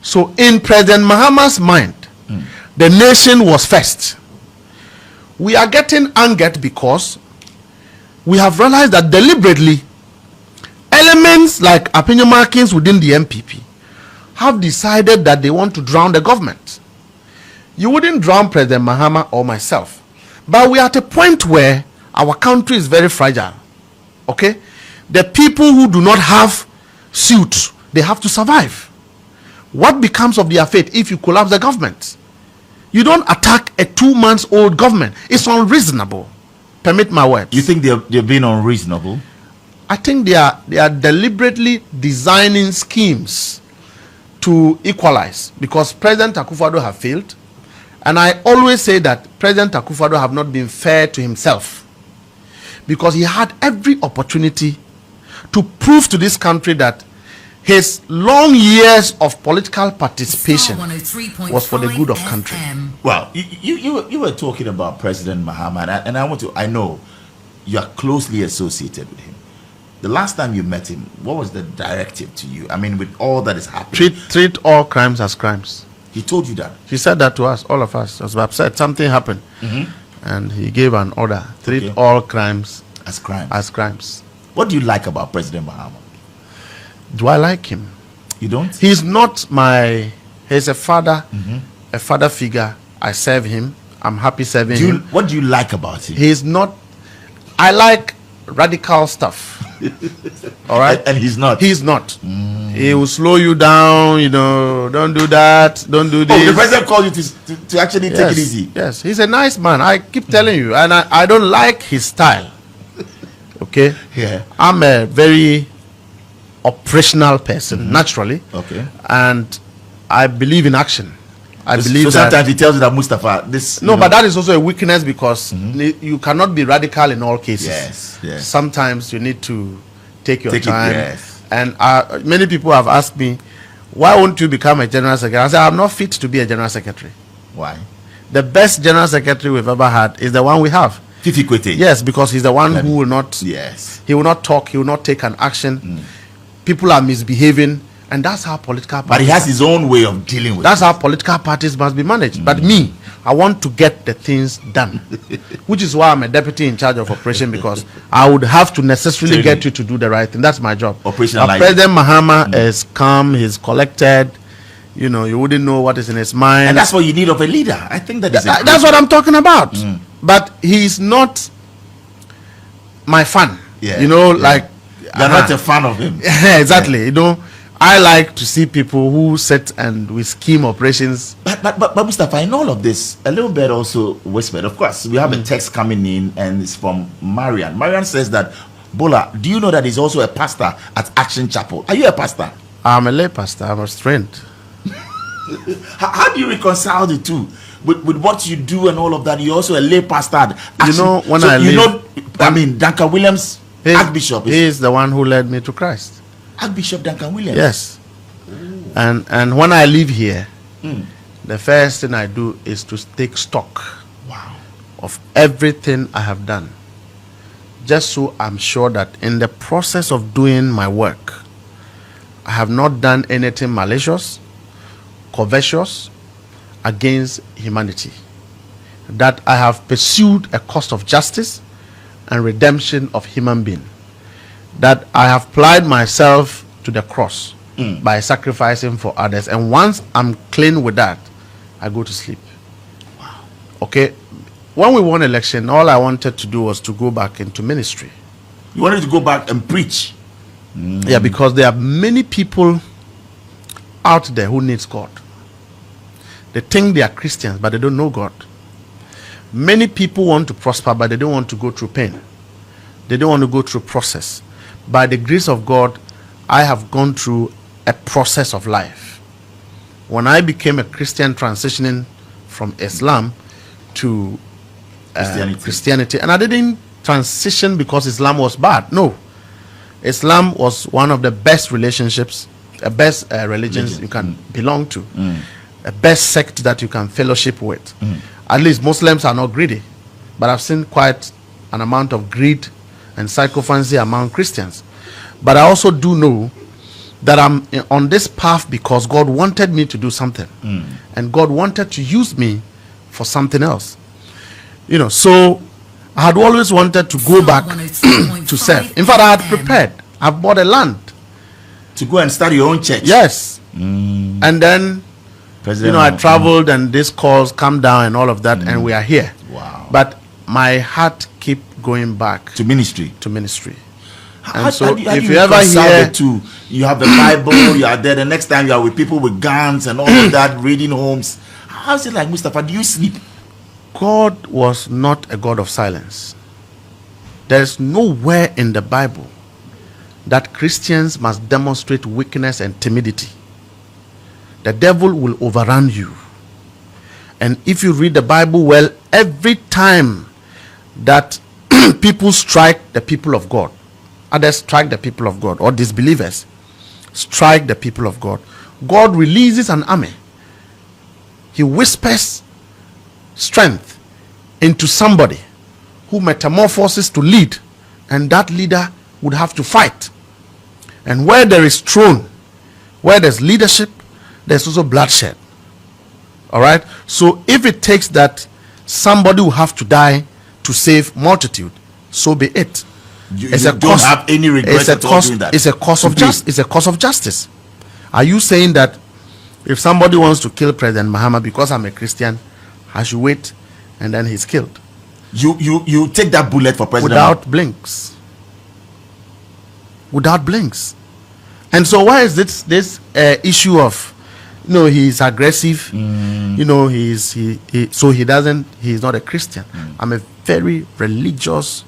So in President Mahama's mind, the nation was first. We are getting angered because we have realized that deliberately elements like opinion markings within the NPP have decided that they want to drown the government. You wouldn't drown President Mahama or myself, but we are at a point where our country is very fragile. Okay? The people who do not have suits, they have to survive. What becomes of their fate if you collapse the government? You don't attack a 2-month-old government. It's unreasonable. Permit my words. You think they're being unreasonable? I think they are deliberately designing schemes to equalize, because President Akufo-Addo have failed. And I always say that President Akufo-Addo have not been fair to himself, because he had every opportunity to prove to this country that his long years of political participation was for the good of country. Well, you were talking about President Mahama, and I know you are closely associated with him. The last time you met him, what was the directive to you? I mean, with all that is happening. Treat all crimes as crimes. He told you that? He said that to us, all of us. I was upset. Something happened. And he gave an order. Treat all crimes as crimes. As crimes. What do you like about President Mahama? Do I like him? You don't? He's not he's a father, a father figure. I serve him. I'm happy serving him. What do you like about him? He's not, I like radical stuff. All right? And he's not? He's not. He will slow you down, don't do that, don't do this. Oh, the president called you to actually take it easy? Yes, he's a nice man. I keep telling you. And I don't like his style. Okay? Yeah. I'm a very operational person, naturally. Okay. And I believe in action. I believe so sometimes he tells you that Mustapha, this... No, but that is also a weakness, because you cannot be radical in all cases. Yes. Sometimes you need to take your time. And many people have asked me, why won't you become a general secretary? I said, I'm not fit to be a general secretary. Why? The best general secretary we've ever had is the one we have. Fifi Kwete. Yes, because he's the one who will not... Yes. He will not talk. He will not take an action. People are misbehaving. And that's how political parties... But he has his own way of dealing with That's how political parties must be managed. But me, I want to get the things done. Which is why I'm a deputy in charge of operation, because I would have to necessarily get you to do the right thing. That's my job. Operational. President Mahama is calm, he's collected, You know, you wouldn't know what is in his mind. And that's what you need of a leader. I think that's what I'm talking about. But he's not my fan. Yeah. You know, like you're not a fan of him. Exactly. You know, I like to see people who sit and we scheme operations. But Mustapha, in all of this, a little bit also whispered. Of course, we have a text coming in, and it's from Marian. Marian says that, Bola, do you know that he's also a pastor at Action Chapel? Are you a pastor? I'm a lay pastor. I'm a strained. How do you reconcile the two? With what you do and all of that, you're also a lay pastor at Action. You know, when Duncan Williams, Archbishop. He is the one who led me to Christ. Archbishop Duncan Williams. Yes. Ooh. And when I leave here, the first thing I do is to take stock of everything I have done. Just so I'm sure that in the process of doing my work, I have not done anything malicious, covetous, against humanity. That I have pursued a cause of justice and redemption of human being. That I have applied myself to the cross by sacrificing for others. And once I'm clean with that, I go to sleep. Wow. Okay. When we won election, all I wanted to do was to go back into ministry. You wanted to go back and preach? Yeah, because there are many people out there who needs God. They think they are Christians, but they don't know God. Many people want to prosper, but they don't want to go through pain. They don't want to go through process. By the grace of God, I have gone through a process of life. When I became a Christian, transitioning from Islam to Christianity, and I didn't transition because Islam was bad. No, Islam was one of the best relationships, the best religions you can belong to, the best sect that you can fellowship with. At least Muslims are not greedy, but I've seen quite an amount of greed and sycophancy among Christians. But I also do know that I'm on this path because God wanted me to do something, and God wanted to use me for something else. You know, so I had always wanted to go back to serve. In fact, I had prepared. I bought a land to go and start your own church. Yes. And then, I traveled and these calls come down and all of that, and we are here. Wow. But my heart keep going back to ministry. And so if you ever hear, you have the Bible, you are there, the next time you are with people with guns and all of that, reading homes. How's it like, Mustapha? Do you sleep? God was not a God of silence. There is nowhere in the Bible that Christians must demonstrate weakness and timidity. The devil will overrun you. And if you read the Bible well, every time that people strike the people of God, others strike the people of God, or disbelievers strike the people of God, God releases an army. He whispers strength into somebody who metamorphoses to lead, and that leader would have to fight. And where there is throne, where there's leadership, there's also bloodshed. All right. So if it takes that somebody will have to die to save multitude, so be it. You don't have any regrets at all doing that. It's a cause of justice. It's a cause of justice. Are you saying that if somebody wants to kill President Mahama because I'm a Christian, I should wait and then he's killed? You take that bullet for President without blinks. Without blinks. And so why is this issue of he's aggressive, he's not a Christian. I'm a very religious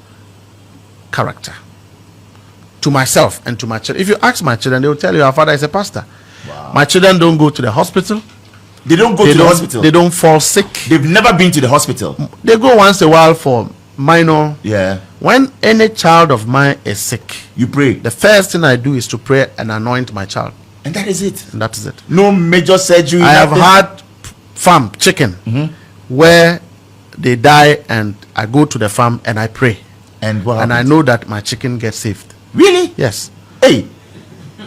character to myself and to my children. If you ask my children, they will tell you our father is a pastor. Wow. My children don't go to the hospital. They don't go to the hospital. They don't fall sick. They've never been to the hospital. They go once a while for minor. Yeah. When any child of mine is sick, you pray. The first thing I do is to pray and anoint my child. And that is it. And that is it. No major surgery. I have had farm chicken where they die, and I go to the farm and I pray. And I know that my chicken gets saved. Really? Yes. Hey.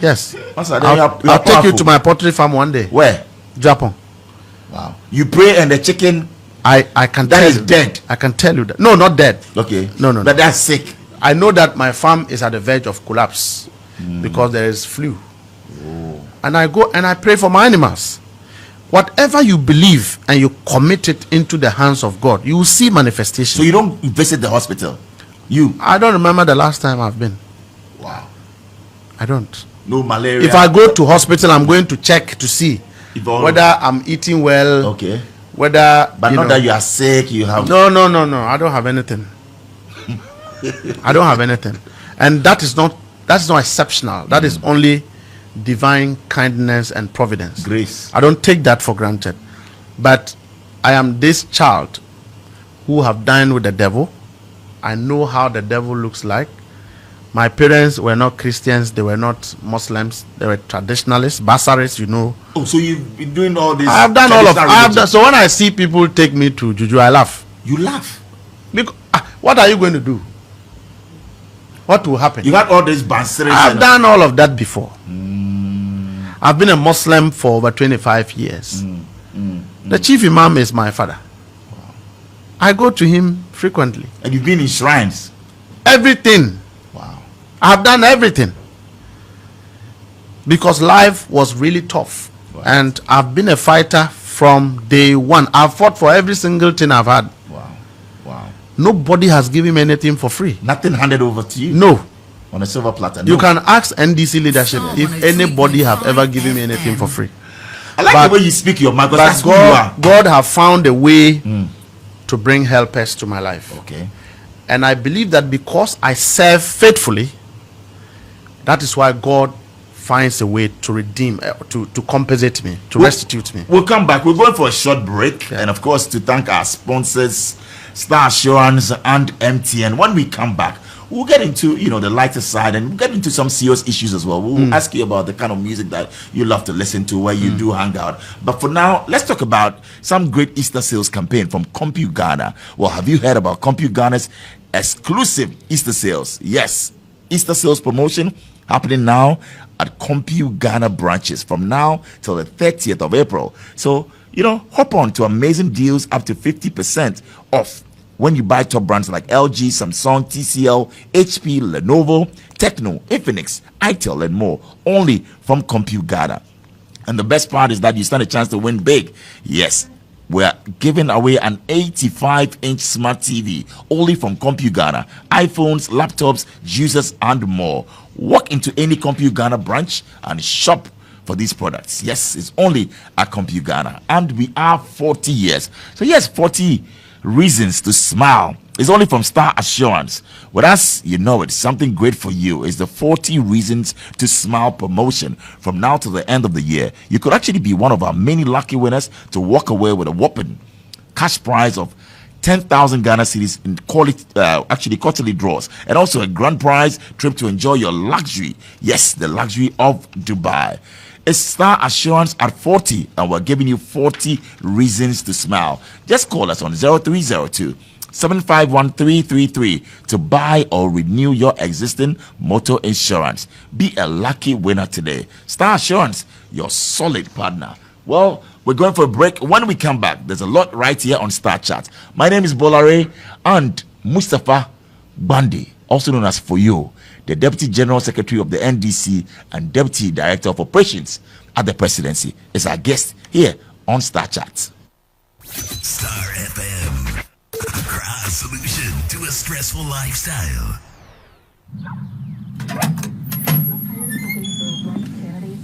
Yes. I'll take you to my poultry farm one day. Where? Japan. Wow. You pray and the chicken I can that tell is you. Dead. I can tell you that. No, not dead. Okay. No. But that's sick. I know that my farm is at the verge of collapse because there is flu. Oh. And I go and I pray for my animals. whatever you believe and you commit it into the hands of God, you will see manifestation. So you don't visit the hospital? I don't remember the last time I've been. Wow. I don't. No malaria? If I go to hospital, I'm going to check to see whether I'm eating well. Okay. Whether, but not that you are sick, you have... No. I don't have anything. I don't have anything. And that's not exceptional. That is only divine kindness and providence. Grace. I don't take that for granted. But I am this child who have dined with the devil. I know how the devil looks like. My parents were not Christians. They were not Muslims. They were traditionalists, Basarists, you know. Oh, so you've been doing all this? I've done all of. So when I see people take me to juju, I laugh. You laugh? Because, what are you going to do? What will happen? You had all this Bansiris. I've done all of that before. I've been a Muslim for over 25 years. The chief imam is my father. Wow. I go to him frequently. And you've been in shrines? Everything. Wow. I've done everything. Because life was really tough. Wow. And I've been a fighter from day one. I've fought for every single thing I've had. Wow. Wow. Nobody has given me anything for free. Nothing handed over to you? No. On a silver platter? No. You can ask NDC leadership if anybody have ever given me anything for free. I like the way you speak your mind, because that's who you are. God have found a way to bring helpers to my life. Okay. And I believe that because I serve faithfully, that is why God finds a way to redeem, to compensate me, to restitute me. We'll come back. We're going for a short break. Yeah. And of course, to thank our sponsors, Star Assurance and MTN. When we come back, we'll get into, the lighter side, and we'll get into some serious issues as well. We'll ask you about the kind of music that you love to listen to, where you do hang out. But for now, let's talk about some great Easter sales campaign from Compu Ghana. Well, have you heard about Compu Ghana's exclusive Easter sales? Yes, Easter sales promotion happening now at Compu Ghana branches from now till the 30th of April. So, hop on to amazing deals up to 50% off when you buy top brands like LG, Samsung, TCL, HP, Lenovo, Tecno, Infinix, ITEL, and more, only from Compu Ghana. And the best part is that you stand a chance to win big. Yes, we're giving away an 85-inch smart TV only from Compu Ghana. iPhones, laptops, juicers, and more. Walk into any Compu Ghana branch and shop for these products. Yes, it's only at Compu Ghana. And we are 40 years. So yes, 40 reasons to smile. It's only from Star Assurance. With us, it's something great for you. It's the 40 Reasons to Smile promotion. From now to the end of the year, you could actually be one of our many lucky winners to walk away with a whopping cash prize of 10,000 Ghana cedis in quarterly draws, and also a grand prize trip to enjoy your luxury. Yes, the luxury of Dubai. It's Star Assurance at 40, and we're giving you 40 reasons to smile. Just call us on 0302 751-333 to buy or renew your existing motor insurance. Be a lucky winner today. Star Assurance, your solid partner. Well, we're going for a break. When we come back, there's a lot right here on Star Chat. My name is Bolare, and Mustapha Gbande, also known as Foyo, the Deputy General Secretary of the NDC and Deputy Director of Operations at the Presidency, is our guest here on Star Chat. Star FM, a solution to a stressful lifestyle.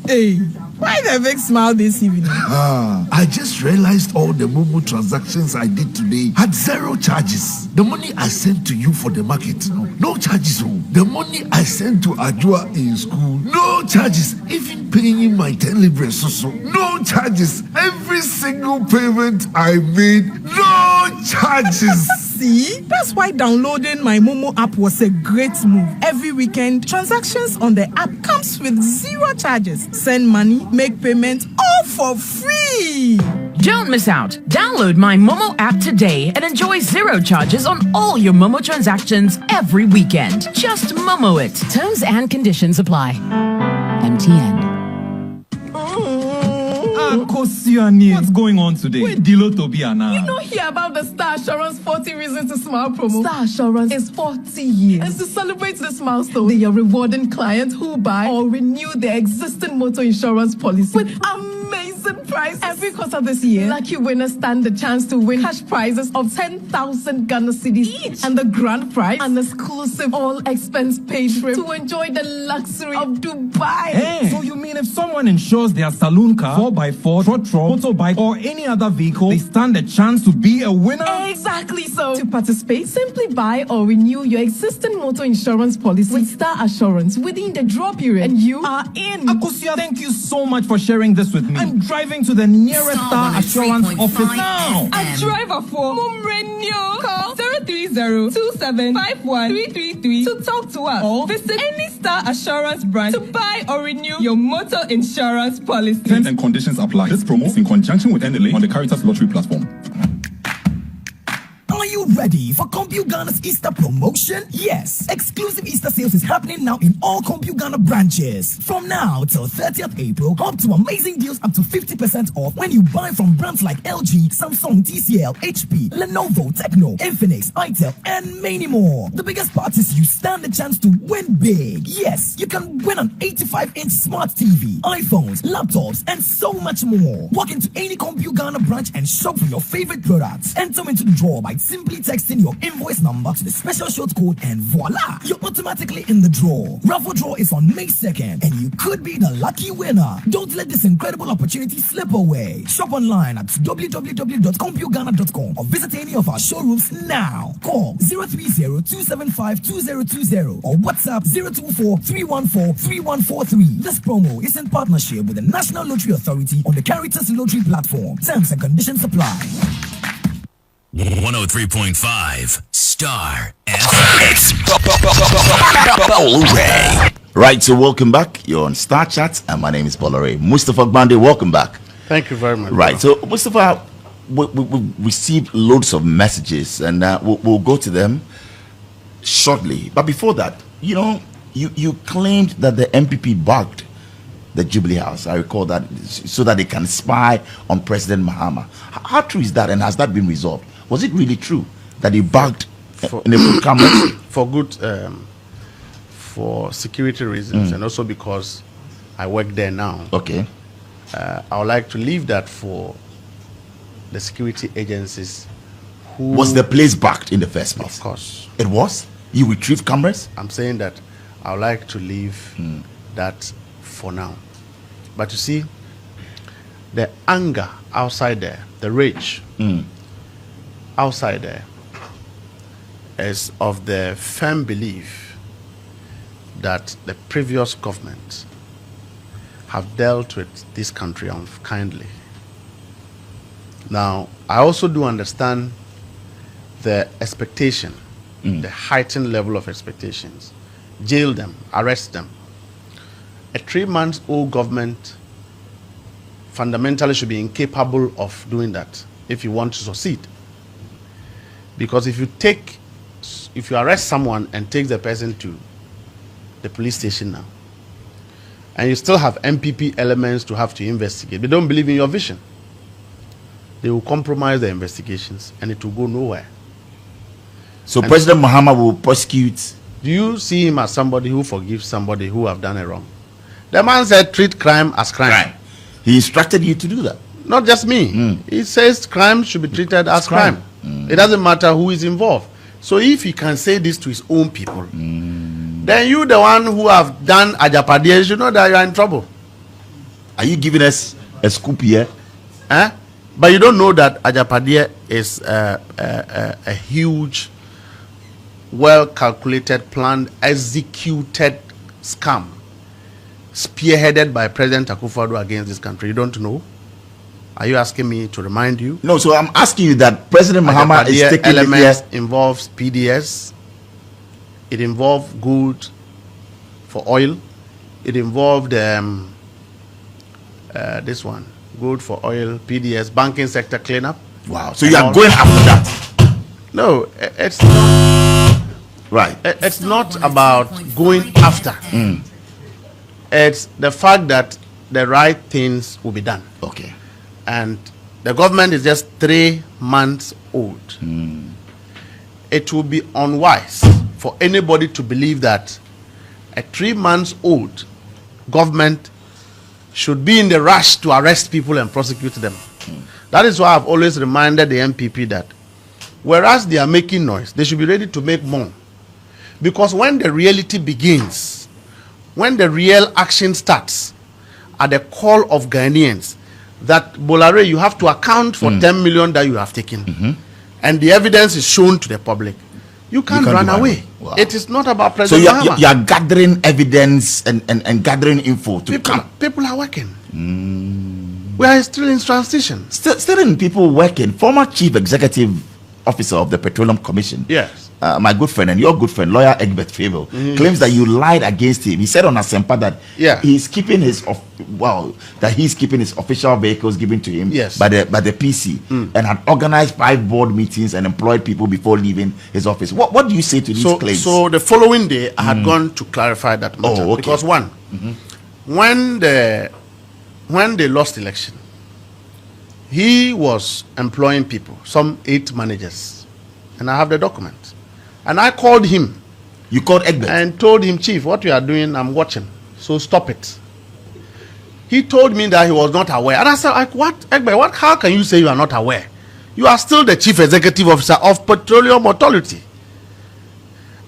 Hey, why the big smile this evening? I just realized all the Momo transactions I did today had zero charges. The money I sent to you for the market, no charges. The money I sent to Ajua in school, no charges. Even paying my 10 libras, no charges. Every single payment I made, no charges. See, that's why downloading my Momo app was a great move. Every weekend, transactions on the app comes with zero charges. Send money, make payments, all for free. Don't miss out. Download my Momo app today and enjoy zero charges on all your Momo transactions every weekend. Just Momo it. Terms and conditions apply. MTN. What's going on today? Where Dilo Tobiana? You don't hear about the Star Assurance 40 Reasons to Smile promo. Star Assurance is 40 years. And to celebrate this milestone, they are rewarding clients who buy or renew their existing motor insurance policy with amazing amazing prizes. Every quarter this year, lucky winners stand the chance to win cash prizes of 10,000 Ghana cedis each, and the grand prize, an exclusive all-expense paid trip to enjoy the luxury of Dubai. Hey, so you mean if someone insures their saloon car, 4x4, trotro, motorbike, or any other vehicle, they stand a chance to be a winner? Exactly so. To participate, simply buy or renew your existing motor insurance policy with Star Assurance within the draw period, and you are in. Akusia, thank you so much for sharing this with me. I'm driving to the nearest Star Assurance office now. A driver for Mumrenyo. Call 030-2751-333 to talk to us, or visit any Star Assurance branch to buy or renew your motor insurance policy. Terms and conditions apply. This promo is in conjunction with NLA on the Caritas Lottery platform. Are you ready for CompuGhana's Easter promotion? Yes, exclusive Easter sales is happening now in all CompuGhana branches. From now till 30th April, up to amazing deals up to 50% off when you buy from brands like LG, Samsung, TCL, HP, Lenovo, Tecno, Infinix, Itel, and many more. The biggest part is you stand a chance to win big. Yes, you can win an 85-inch smart TV, iPhones, laptops, and so much more. Walk into any CompuGhana branch and shop for your favorite products. Enter into the draw by simply texting your invoice number to the special short code, and voila, you're automatically in the draw. Raffle draw is on May 2nd, and you could be the lucky winner. Don't let this incredible opportunity slip away. Shop online at www.compughana.com or visit any of our showrooms now. Call 030-275-2020 or WhatsApp 024-314-3143. This promo is in partnership with the National Lottery Authority on the Caritas Lottery platform. Terms and conditions apply. 103.5 Star Right, so welcome back. You're on Star Chat, and my name is Bolore. Mustapha Gbande, welcome back. Thank you very much. Right, so Mustapha, we received loads of messages, and we'll go to them shortly. But before that, you claimed that the NPP bugged the Jubilee House. I recall that, so that they can spy on President Mahama. How true is that, and has that been resolved? Was it really true that he bugged in the cameras? For security reasons, and also because I work there now. Okay. I would like to leave that for the security agencies. Who was the place bugged in the first place? Of course. It was? You retrieved cameras? I'm saying that I would like to leave that for now. But you see, the anger outside there, the rage outside there, is of the firm belief that the previous government have dealt with this country unkindly. Now, I also do understand the expectation, the heightened level of expectations. Jail them, arrest them. A 3-month-old government fundamentally should be incapable of doing that if you want to succeed. Because if you arrest someone and take the person to the police station now, and you still have NPP elements to have to investigate, they don't believe in your vision, they will compromise the investigations and it will go nowhere. So President Mahama will prosecute. Do you see him as somebody who forgives somebody who have done a wrong? The man said treat crime as crime. He instructed you to do that. Not just me. He says crime should be treated as crime. It doesn't matter who is involved. So if he can say this to his own people, then you, the one who have done Ajapadia, you should know that you are in trouble. Are you giving us a scoop here? But you don't know that Ajapadia is a huge, well-calculated, planned, executed scam spearheaded by President Akufo-Addo against this country. You don't know? Are you asking me to remind you? No, so I'm asking you that President Mahama is taking elements involves PDS. It involved gold for oil. It involved this one, gold for oil, PDS, banking sector cleanup. Wow. So you are going after that? No, it's not. Right. It's not about going after. It's the fact that the right things will be done. Okay. And the government is just 3 months old. It will be unwise for anybody to believe that a 3 months old government should be in the rush to arrest people and prosecute them. That is why I've always reminded the NPP that whereas they are making noise, they should be ready to make more. Because when the reality begins, when the real action starts, at the call of Ghanaians, that Bolare, you have to account for 10 million that you have taken, and the evidence is shown to the public, you can't run away. Wow. It is not about President So you are gathering evidence and gathering info to come. People are working. We are still in transition. Still in people working. Former Chief Executive Officer of the Petroleum Commission. Yes. My good friend and your good friend, lawyer Egbert Fír3s, claims that you lied against him. He said on Asempa that he's keeping his official vehicles given to him by the PC and had organized 5 board meetings and employed people before leaving his office. What do you say to these claims? So the following day, I had gone to clarify that matter. Okay. Because one, when they lost election, he was employing people, some 8 managers, and I have the document. And I called him. You called Egbert? And told him, Chief, what you are doing, I'm watching. So stop it. He told me that he was not aware. And I said, like, what, Egbert, how can you say you are not aware? You are still the Chief Executive Officer of Petroleum Authority.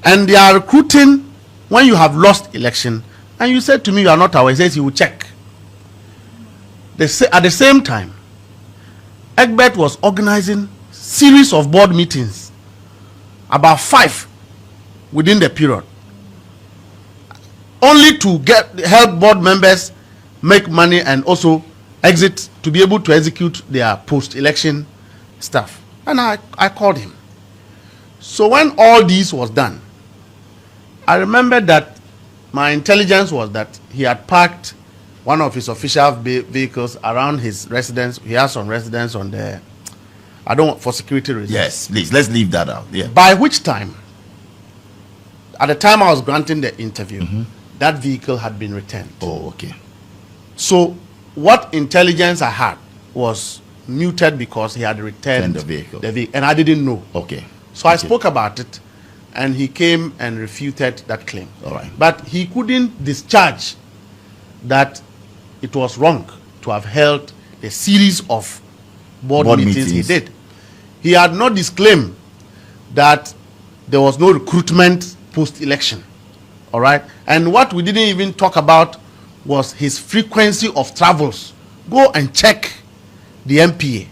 And they are recruiting when you have lost election. And you said to me you are not aware. He says he will check. At the same time, Egbert was organizing series of board meetings, about 5 within the period, only to help board members make money and also exit to be able to execute their post-election stuff. And I called him. So when all this was done, I remember that my intelligence was that he had parked one of his official vehicles around his residence. He has some residence on the, I don't want, for security reasons. Yes, please, let's leave that out. Yeah. By which time, at the time I was granting the interview, that vehicle had been returned. Oh, okay. So what intelligence I had was muted because he had returned the vehicle. And I didn't know. Okay. So I spoke about it, and he came and refuted that claim. All right. But he couldn't discharge that it was wrong to have held the series of board meetings he did. He had not disclaimed that there was no recruitment post-election. All right. And what we didn't even talk about was his frequency of travels. Go and check the MPA,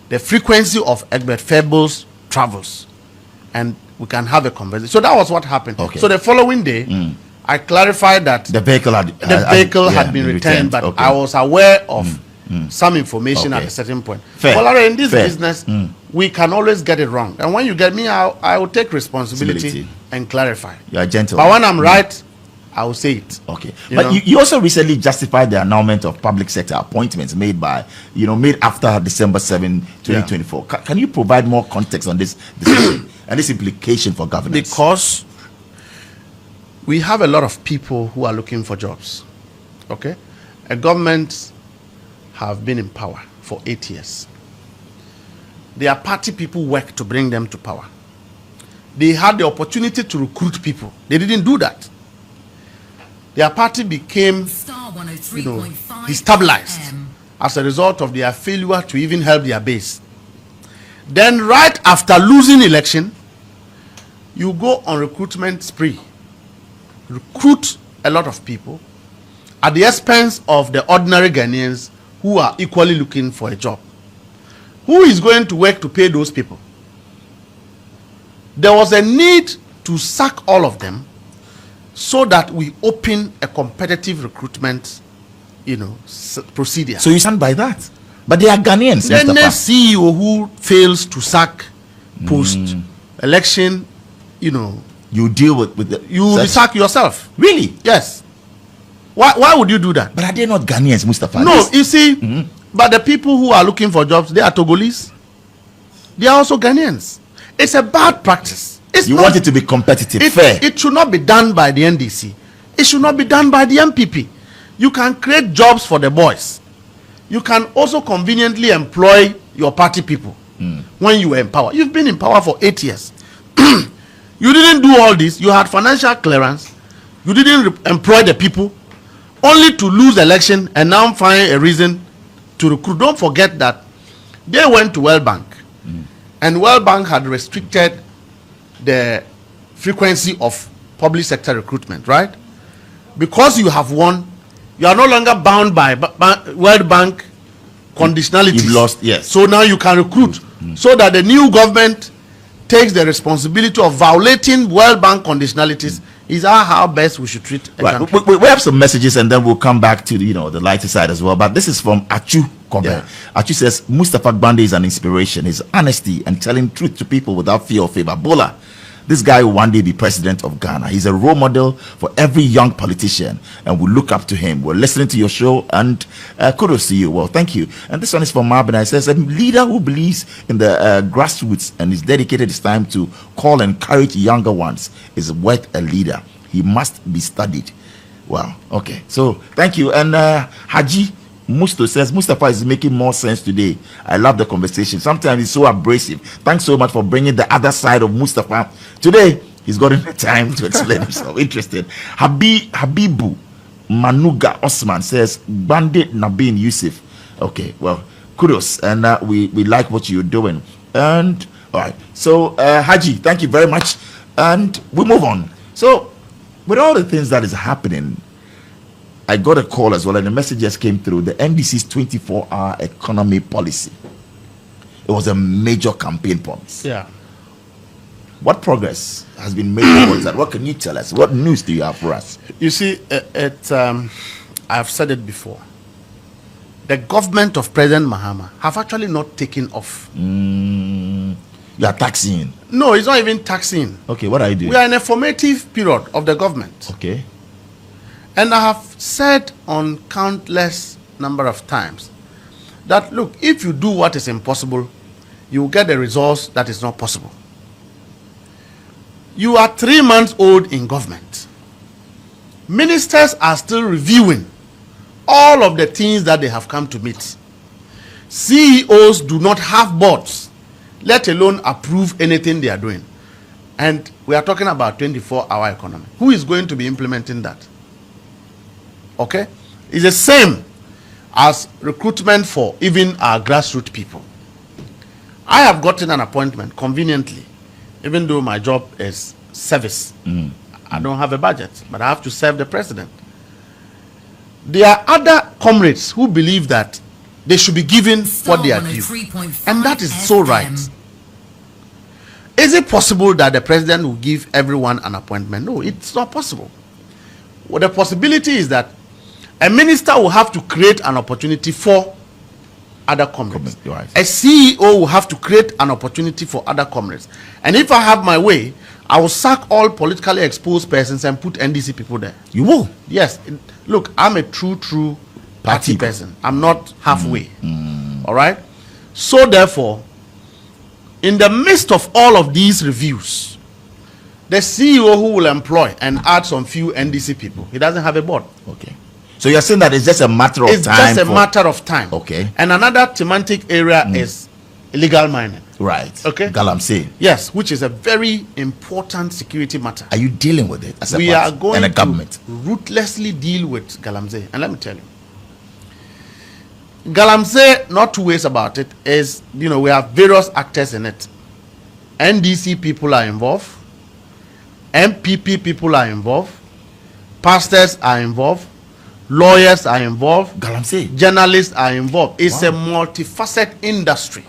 the frequency of Egbert Fír3s' travels, and we can have a conversation. So that was what happened. Okay. So the following day, I clarified that the vehicle had been returned, but I was aware of some information at a certain point. Well, in this business, we can always get it wrong. And when you get me, I will take responsibility and clarify. You are gentle. But when I'm right, I will say it. Okay. But you also recently justified the annulment of public sector appointments made after December 7, 2024. Can you provide more context on this decision and this implication for governance? Because we have a lot of people who are looking for jobs. Okay? A government have been in power for 8 years. Their party people work to bring them to power. They had the opportunity to recruit people. They didn't do that. Their party became destabilized as a result of their failure to even help their base. Then right after losing election, you go on recruitment spree. Recruit a lot of people at the expense of the ordinary Ghanaians who are equally looking for a job. Who is going to work to pay those people? There was a need to sack all of them so that we open a competitive recruitment, procedure. So you stand by that? But they are Ghanaians. The next CEO who fails to sack post-election, you deal with the... You will sack yourself. Really? Yes. Why would you do that? But are they not Ghanaians, Mustapha? No, you see, but the people who are looking for jobs, they are Togolese. They are also Ghanaians. It's a bad practice. You want it to be competitive, fair. It should not be done by the NDC. It should not be done by the NPP. You can create jobs for the boys. You can also conveniently employ your party people when you were in power. You've been in power for 8 years. You didn't do all this. You had financial clearance. You didn't employ the people. only to lose election and now find a reason to recruit. Don't forget that they went to World Bank, and World Bank had restricted the frequency of public sector recruitment, right? Because you have won, you are no longer bound by World Bank conditionalities. You've lost, yes. So now you can recruit, so that the new government takes the responsibility of violating World Bank conditionalities. Is how best we should treat a country. We have some messages, and then we'll come back to the lighter side as well. But this is from Achu Kobe. Yeah. Achu says Mustapha Gbande is an inspiration. His honesty and telling truth to people without fear or favor. Bola, this guy will one day be president of Ghana. He's a role model for every young politician, and we look up to him. We're listening to your show, and kudos to you. Well, thank you. And this one is from Marvin. It says a leader who believes in the grassroots and is dedicated his time to call and encourage younger ones is worth a leader. He must be studied. Wow. Okay. So thank you. And Haji Musto says Mustapha is making more sense today. I love the conversation. Sometimes it's so abrasive. Thanks so much for bringing the other side of Mustapha. Today, he's gotten the time to explain himself. Interested. Habibu Manuga Osman says Gbande Nabin Yusuf. Okay, well, kudos. And we like what you're doing. And all right. So Haji, thank you very much. And we move on. So with all the things that is happening, I got a call as well, and the message just came through. The NDC's 24-hour economy policy. It was a major campaign promise. Yeah. What progress has been made towards that? What can you tell us? What news do you have for us? You see, I've said it before. The government of President Mahama have actually not taken off. You are taxing. No, it's not even taxing. Okay, what are you doing? We are in a formative period of the government. Okay. And I have said on countless number of times that, look, if you do what is impossible, you will get the results that is not possible. You are 3 months old in government. Ministers are still reviewing all of the things that they have come to meet. CEOs do not have boards, let alone approve anything they are doing. And we are talking about 24-hour economy. Who is going to be implementing that? Okay? It's the same as recruitment for even our grassroots people. I have gotten an appointment conveniently, even though my job is service. I don't have a budget, but I have to serve the president. There are other comrades who believe that they should be given what they are due. And that is so right. Is it possible that the president will give everyone an appointment? No, it's not possible. Well, the possibility is that a minister will have to create an opportunity for other comrades. Right. A CEO will have to create an opportunity for other comrades. And if I have my way, I will sack all politically exposed persons and put NDC people there. You will? Yes. Look, I'm a true party person. I'm not halfway. All right? So therefore, in the midst of all of these reviews, the CEO who will employ and add some few NDC people, he doesn't have a board. Okay. So you're saying that it's just a matter of time? It's just a matter of time. Okay. And another semantic area is illegal mining. Right. Okay. Galamsey. Yes, which is a very important security matter. Are you dealing with it as a we party are going and a government to ruthlessly deal with Galamsey. And let me tell you, Galamsey, not two ways about it, is, we have various actors in it. NDC people are involved. NPP people are involved. Pastors are involved. Lawyers are involved. Galamsey. Journalists are involved. It's a multifaceted industry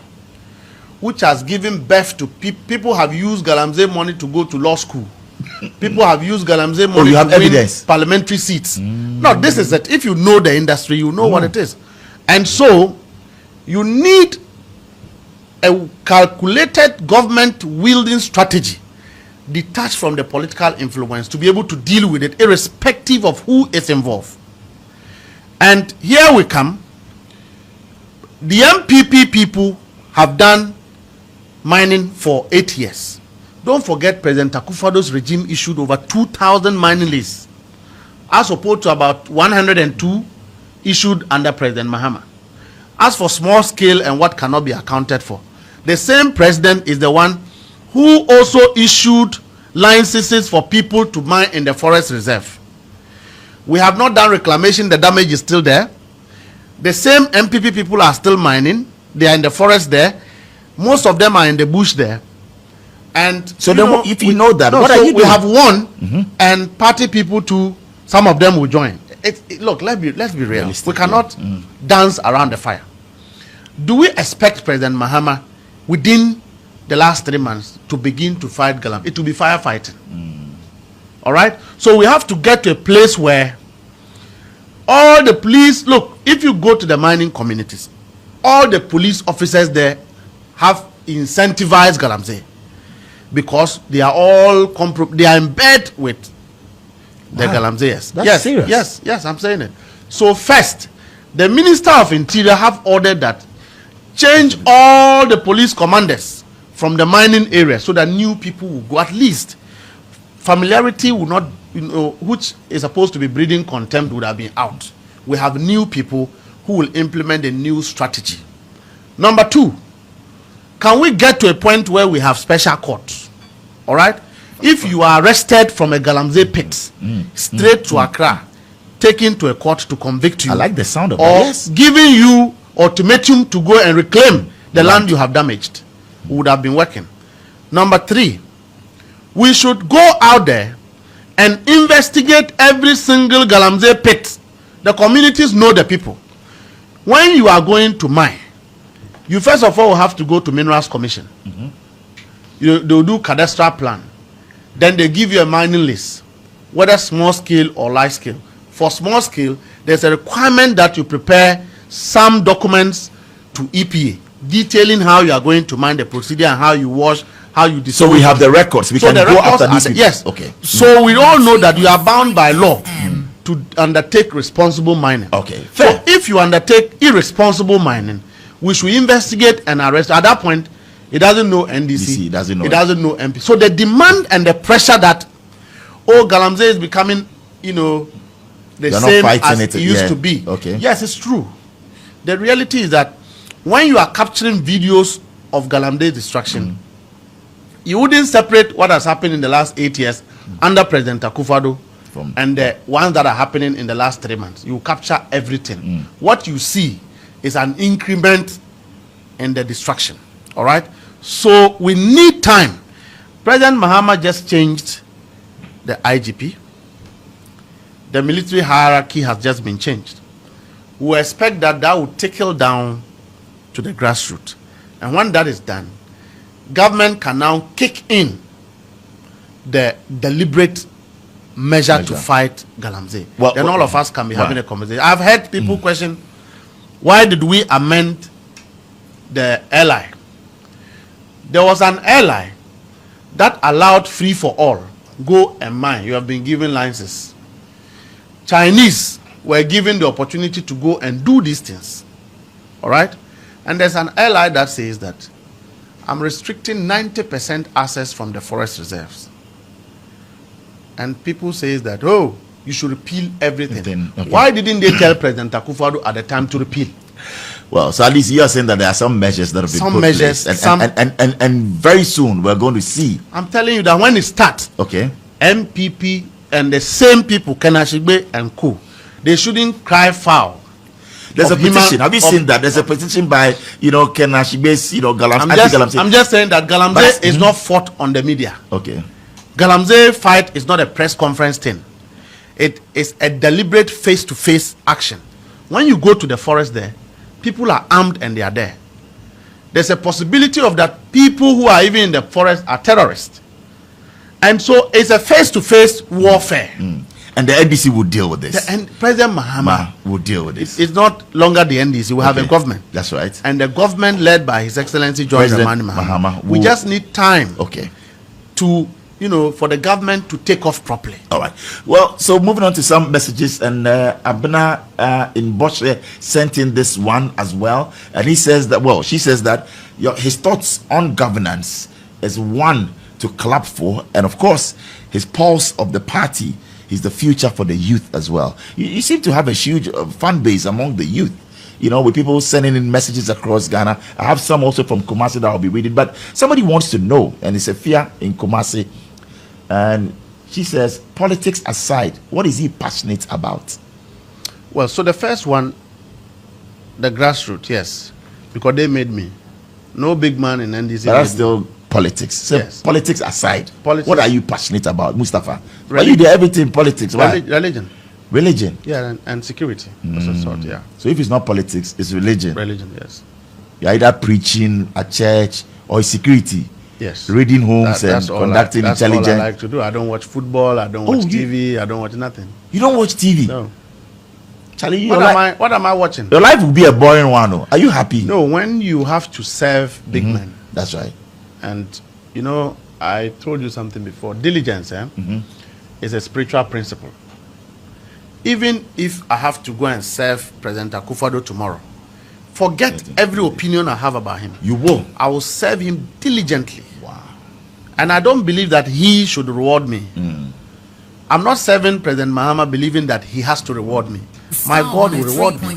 which has given birth to people have used Galamsey money to go to law school. People have used Galamsey money to win parliamentary seats. No, this is it. If you know the industry, you know what it is. And so, you need a calculated government wielding strategy detached from the political influence to be able to deal with it irrespective of who is involved. And here we come. The NPP people have done mining for 8 years. Don't forget President Akufo-Addo's regime issued over 2,000 mining lists, as opposed to about 102 issued under President Mahama. As for small scale and what cannot be accounted for, the same president is the one who also issued licenses for people to mine in the forest reserve. We have not done reclamation. The damage is still there. The same NPP people are still mining. They are in the forest there. Most of them are in the bush there. And so then, if you know that, what so are you doing? We have won, and party people too. Some of them will join. Look, let's be real. We cannot dance around the fire. Do we expect President Mahama within the last 3 months to begin to fight Galamsey? It will be firefighting. All right. So we have to get to a place where all the police, look, if you go to the mining communities, all the police officers there have incentivized Galamsey because they are all they are in bed with the Galamseyers. That's serious. Yes, I'm saying it. So first, the Minister of Interior have ordered that change all the police commanders from the mining area so that new people will go. At least familiarity will not, which is supposed to be breeding contempt, would have been out. We have new people who will implement a new strategy. Number two, can we get to a point where we have special courts? All right? If you are arrested from a Galamsey pit, straight to Accra, taken to a court to convict you. I like the sound of or that. Yes. Giving you ultimatum to go and reclaim the land you have damaged, would have been working. Number three, we should go out there and investigate every single Galamsey pit. The communities know the people. When you are going to mine, you first of all have to go to Minerals Commission. They'll do cadastral plan. Then they give you a mining list, whether small scale or large scale. For small scale, there's a requirement that you prepare some documents to EPA detailing how you are going to mine, the procedure, and how you wash, how you dispose. So we have the records. We can go after these people. Yes. Okay. So we all know that you are bound by law to undertake responsible mining. Okay. So Fair. if you undertake irresponsible mining, we should investigate and arrest. At that point, it doesn't know NDC. It doesn't know MP. So the demand and the pressure that, Galamsey is becoming, the same as it used to be. Okay. Yes, it's true. The reality is that when you are capturing videos of Galamsey destruction, you wouldn't separate what has happened in the last 8 years under President Akufo-Addo and the ones that are happening in the last 3 months. You capture everything. What you see is an increment in the destruction. All right. So we need time. President Mahama just changed the IGP. The military hierarchy has just been changed. We expect that will trickle down to the grassroots. And when that is done, government can now kick in the deliberate measure to fight Galamsey. Then all of us can be having a conversation. I've heard people question, why did we amend the LI? There was an LI that allowed free for all, go and mine. You have been given licenses. Chinese were given the opportunity to go and do these things. All right? And there's an LI that says that I'm restricting 90% access from the forest reserves. And people say that, you should repeal everything. Okay. Why didn't they tell President Akufo-Addo at the time to repeal? Well, so at least you are saying that there are some measures that have been put in place. And very soon we're going to see. I'm telling you that when it starts, NPP and the same people, Kenashigbe and Co, they shouldn't cry foul. There's a petition. Have you seen that? There's a petition by, Kenashigbe's, Galamsey. I'm just saying that Galamsey is not fought on the media. Okay. Galamsey fight is not a press conference thing. It is a deliberate face-to-face action. When you go to the forest there, people are armed and they are there. There's a possibility of that people who are even in the forest are terrorists. And so it's a face-to-face warfare. And the NDC will deal with this. And President Mahama will deal with this. It's not longer the NDC. We have a government. That's right. And the government led by His Excellency John Dramani Mahama. We just need time to, for the government to take off properly. All right. Well, so moving on to some messages, and Abena in Boshe sent in this one as well. And he says that, she says that his thoughts on governance is one to clap for. And of course, his pulse of the party is the future for the youth as well. You seem to have a huge fan base among the youth, with people sending in messages across Ghana. I have some also from Kumasi that I'll be reading, but somebody wants to know, and it's a fear in Kumasi. And She says, politics aside, what is he passionate about? Well, so the first one, the grassroots, yes, because they made me. No big man in NDC. But that's still politics. So Yes. politics aside, Politics. what are you passionate about, Mustapha? Are Religion. you do everything politics? Why? Religion. Religion. Yeah, and security. That's a sort, yeah. So if it's not politics, it's religion. Religion, yes. You're either preaching at church or security. Yes. Reading homes That's and all conducting that's intelligence. all I like to do. I don't watch football. I don't watch TV. I don't watch nothing. You don't watch TV? No. Charlie, What am I watching? your life will be a boring one. Oh. Are you happy? No, when you have to serve big men. That's right. And, you know, I told you something before. Diligence is a spiritual principle. Even if I have to go and serve President Akufo-Addo tomorrow, forget every opinion I have about him. You will. I will serve him diligently. Wow. And I don't believe that he should reward me. I'm not serving President Mahama believing that he has to reward me. My God will reward me.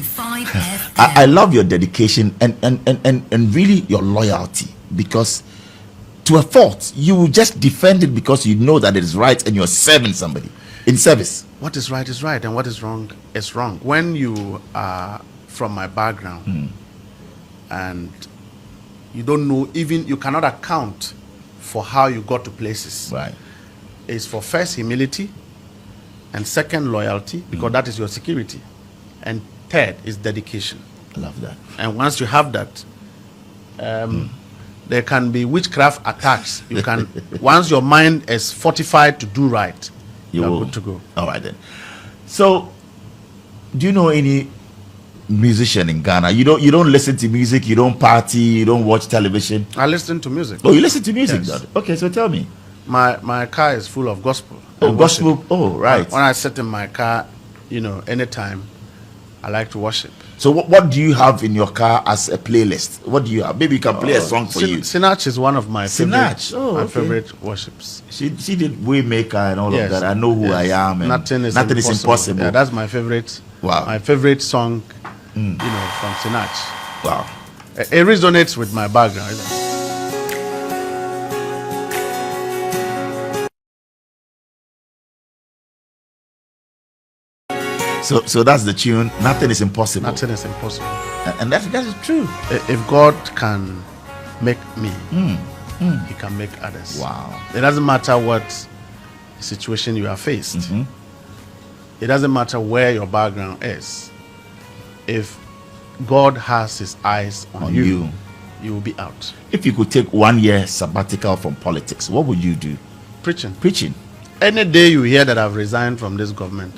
I love your dedication and really your loyalty, because to a fault, you will just defend it because you know that it is right and you're serving somebody in service. What is right and what is wrong is wrong. When you are from my background and you don't know, even you cannot account for how you got to places. Right. It's for first humility, and second loyalty, because that is your security, and third is dedication. I love that. And once you have that, there can be witchcraft attacks. You can once your mind is fortified to do right, you are good to go. All right then. So, do you know any musician in Ghana? You don't listen to music. You don't party. You don't watch television. I listen to music. Oh, you listen to music, Yes. Dad? Okay, so tell me. My car is full of gospel. Oh, and gospel. worship. Oh, right. When I sit in my car, you know, anytime, I like to worship. So what do you have in your car as a playlist? What do you have? Maybe you can play a song for you. Sinach is one of my Sinach. favorite, my favorite worships. She did Waymaker and all Yes. of that. I know who I am. And Nothing is impossible. Yeah, that's my favorite. Wow. My favorite song, you know, from Sinach. Wow. It resonates with my background. Isn't it? So that's the tune. Nothing is impossible. Nothing is impossible. And that is true. If God can make me, He can make others. Wow. It doesn't matter what situation you are faced. It doesn't matter where your background is. If God has His eyes on you, you will be out. If you could take 1 year sabbatical from politics, what would you do? Preaching. Preaching. Any day you hear that I've resigned from this government,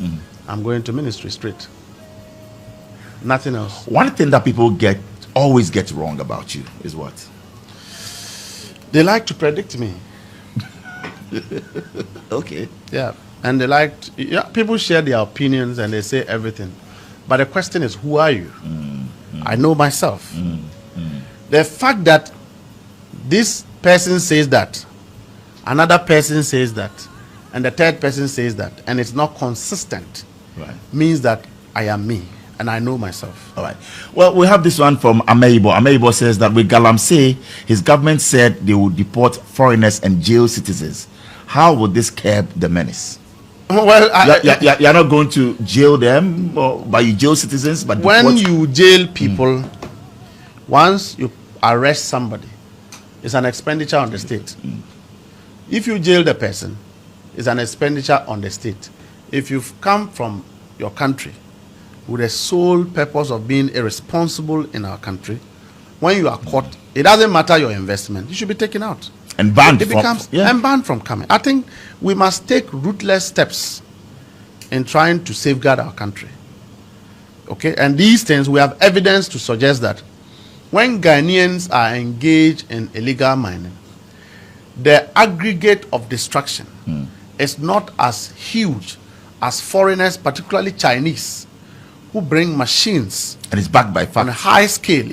I'm going to ministry straight. Nothing else. One thing that people always get wrong about you is what? They like to predict me. Okay. Yeah. And they like people share their opinions and they say everything. But the question is, who are you? I know myself. The fact that this person says that, another person says that, and the third person says that, and it's not consistent, means that I am me and I know myself. All right. Well, we have this one from Ameibo. Ameibo says that with Galamsey, his government said they would deport foreigners and jail citizens. How would this curb the menace? Well, you're not going to jail them, but you jail citizens. But when you jail people, once you arrest somebody, it's an expenditure on the state. If you jail the person, it's an expenditure on the state. If you've come from your country with the sole purpose of being irresponsible in our country, when you are caught, it doesn't matter your investment, you should be taken out. And banned and banned from coming. I think we must take ruthless steps in trying to safeguard our country. Okay, and these things, we have evidence to suggest that when Ghanaians are engaged in illegal mining, the aggregate of destruction is not as huge as foreigners, particularly Chinese, who bring machines and it's backed by on a high scale,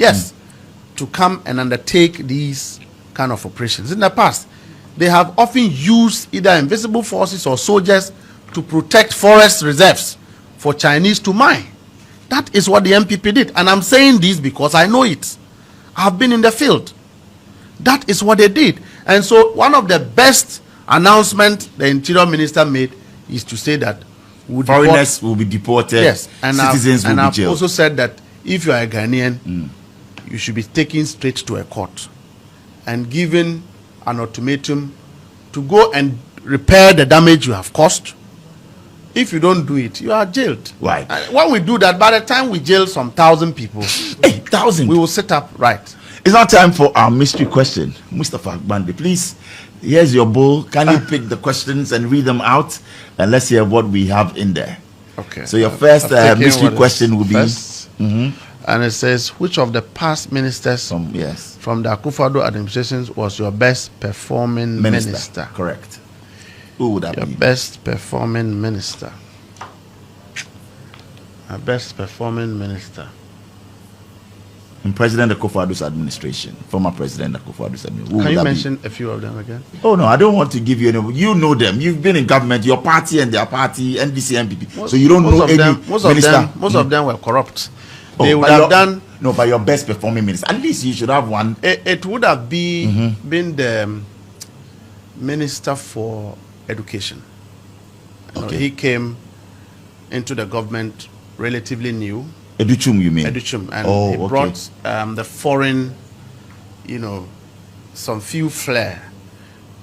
to come and undertake these kind of operations. In the past, they have often used either invisible forces or soldiers to protect forest reserves for Chinese to mine. That is what the NPP did. And I'm saying this because I know it. I've been in the field. That is what they did. And so one of the best announcement the Interior Minister made is to say that foreigners will be deported. Yes, and citizens will be jailed. Also said that if you are a Ghanaian, you should be taken straight to a court and given an ultimatum to go and repair the damage you have caused. If you don't do it, you are jailed. Right. And when we do that, by the time we jail some 1,000 people, 1,000, we will set up right. It's now time for our mystery question. Mustapha Gbande, please, here's your bowl. Can you pick the questions and read them out? And let's hear what we have in there. Okay. So your first mystery question will be... And it says, which of the past ministers from the Akufo-Addo administrations was your best performing minister? Correct. Who would that be? Your best performing minister. A best performing minister. In President Akufo-Addo's administration, former President Akufo-Addo's administration. Can you mention a few of them again? Oh no, I don't want to give you any. You know them. You've been in government. Your party and their party, NDC, NPP. So you don't know any minister. Most of them were corrupt. Oh, they would have done. No, but your best performing minister. At least you should have one. It would have been the Minister for Education. Okay. He came into the government relatively new. Educhum, you mean? Educhum, and he brought the foreign, some few flair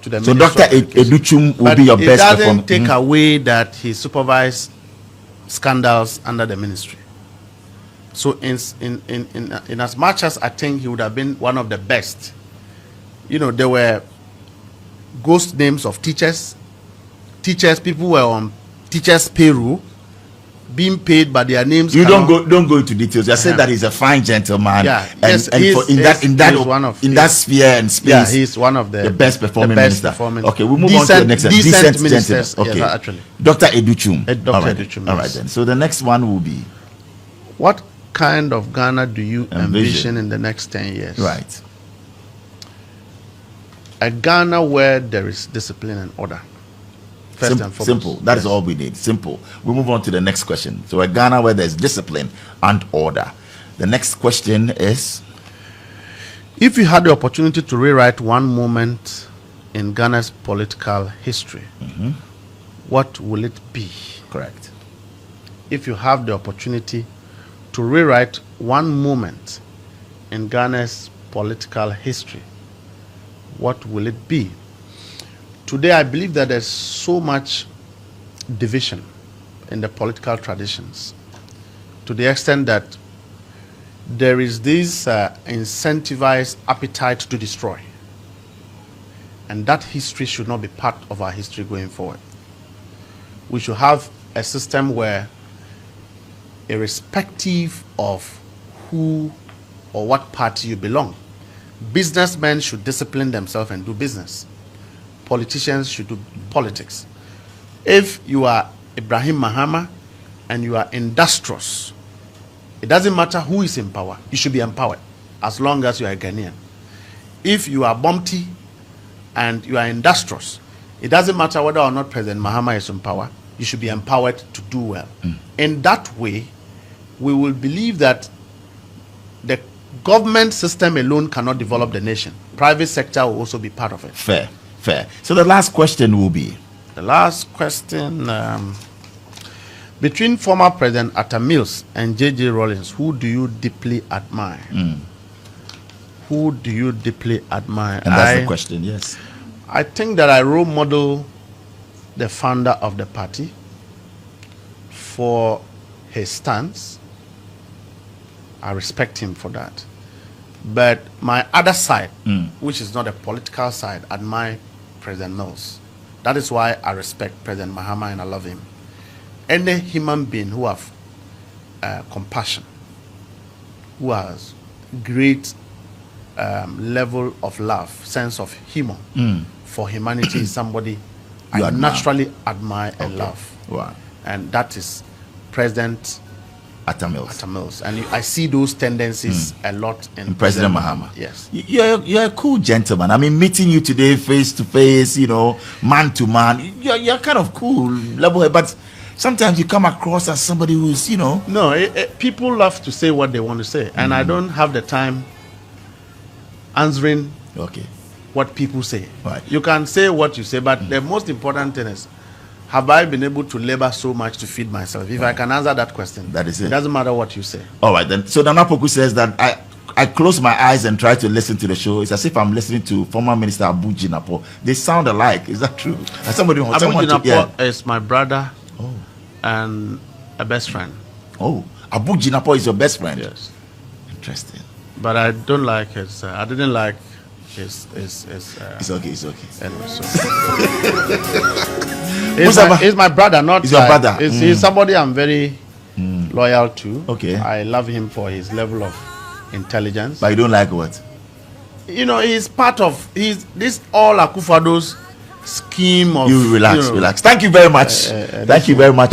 to the. So Dr. Educhum will be your best performer. It doesn't take away that he supervised scandals under the ministry. So in as much as I think he would have been one of the best, there were ghost names of teachers. People were on teachers' payroll, being paid by their names. You don't go into details. I said that he's a fine gentleman. Yeah, in that sphere and space. Yeah, he's one of the best performing minister. Okay, we move on to the next one. Decent ministers. Okay, yes, actually. Dr. Educhum. Dr. Educhum. All right then. So the next one will be, what kind of Ghana do you envision in the next 10 years? Right. A Ghana where there is discipline and order. First and foremost. Simple. That is all we need. Simple. We move on to the next question. So a Ghana where there's discipline and order. The next question is, if you had the opportunity to rewrite one moment in Ghana's political history, what will it be? Correct. If you have the opportunity to rewrite one moment in Ghana's political history, what will it be? Today, I believe that there's so much division in the political traditions, to the extent that there is this incentivized appetite to destroy. And that history should not be part of our history going forward. We should have a system where, irrespective of who or what party you belong, businessmen should discipline themselves and do business. Politicians should do politics. If you are Ibrahim Mahama and you are industrious, it doesn't matter who is in power, you should be empowered as long as you are a Ghanaian. If you are Bomti and you are industrious, it doesn't matter whether or not President Mahama is in power, you should be empowered to do well. In that way, we will believe that the government system alone cannot develop the nation. Private sector will also be part of it. Fair. So the last question will be? The last question, between former President Atta Mills and J.J. Rawlings, who do you deeply admire? Who do you deeply admire? And that's the question, yes. I think that I role model the founder of the party for his stance. I respect him for that. But my other side, which is not a political side, admire President Mills. That is why I respect President Mahama and I love him. Any human being who have compassion, who has great level of love, sense of humor for humanity is somebody I naturally admire and love. Wow. And that is President Atta Mills. And I see those tendencies a lot in President Mahama. Yes. You're a cool gentleman. I mean, meeting you today face to face, man to man, you're kind of cool, level, but sometimes you come across as somebody who's, No, people love to say what they want to say, and I don't have the time answering what people say. Right. You can say what you say, but the most important thing is, have I been able to labor so much to feed myself? If I can answer that question, that is it. It doesn't matter what you say. All right, then. So Nana Poku says that I close my eyes and try to listen to the show. It's as if I'm listening to former Minister Abu Jinapor. They sound alike. Is that true? Abu Jinapor is my brother and a best friend. Oh, Abu Jinapor is your best friend? Yes. Interesting. But I don't like his, I didn't like his it's okay. Anyway, so. He's my brother, not... He's your brother. He's somebody I'm very loyal to. Okay. I love him for his level of intelligence. But you don't like what? You know, he's part of this all Akufado's scheme of... You relax. Thank you very much. Thank you very much.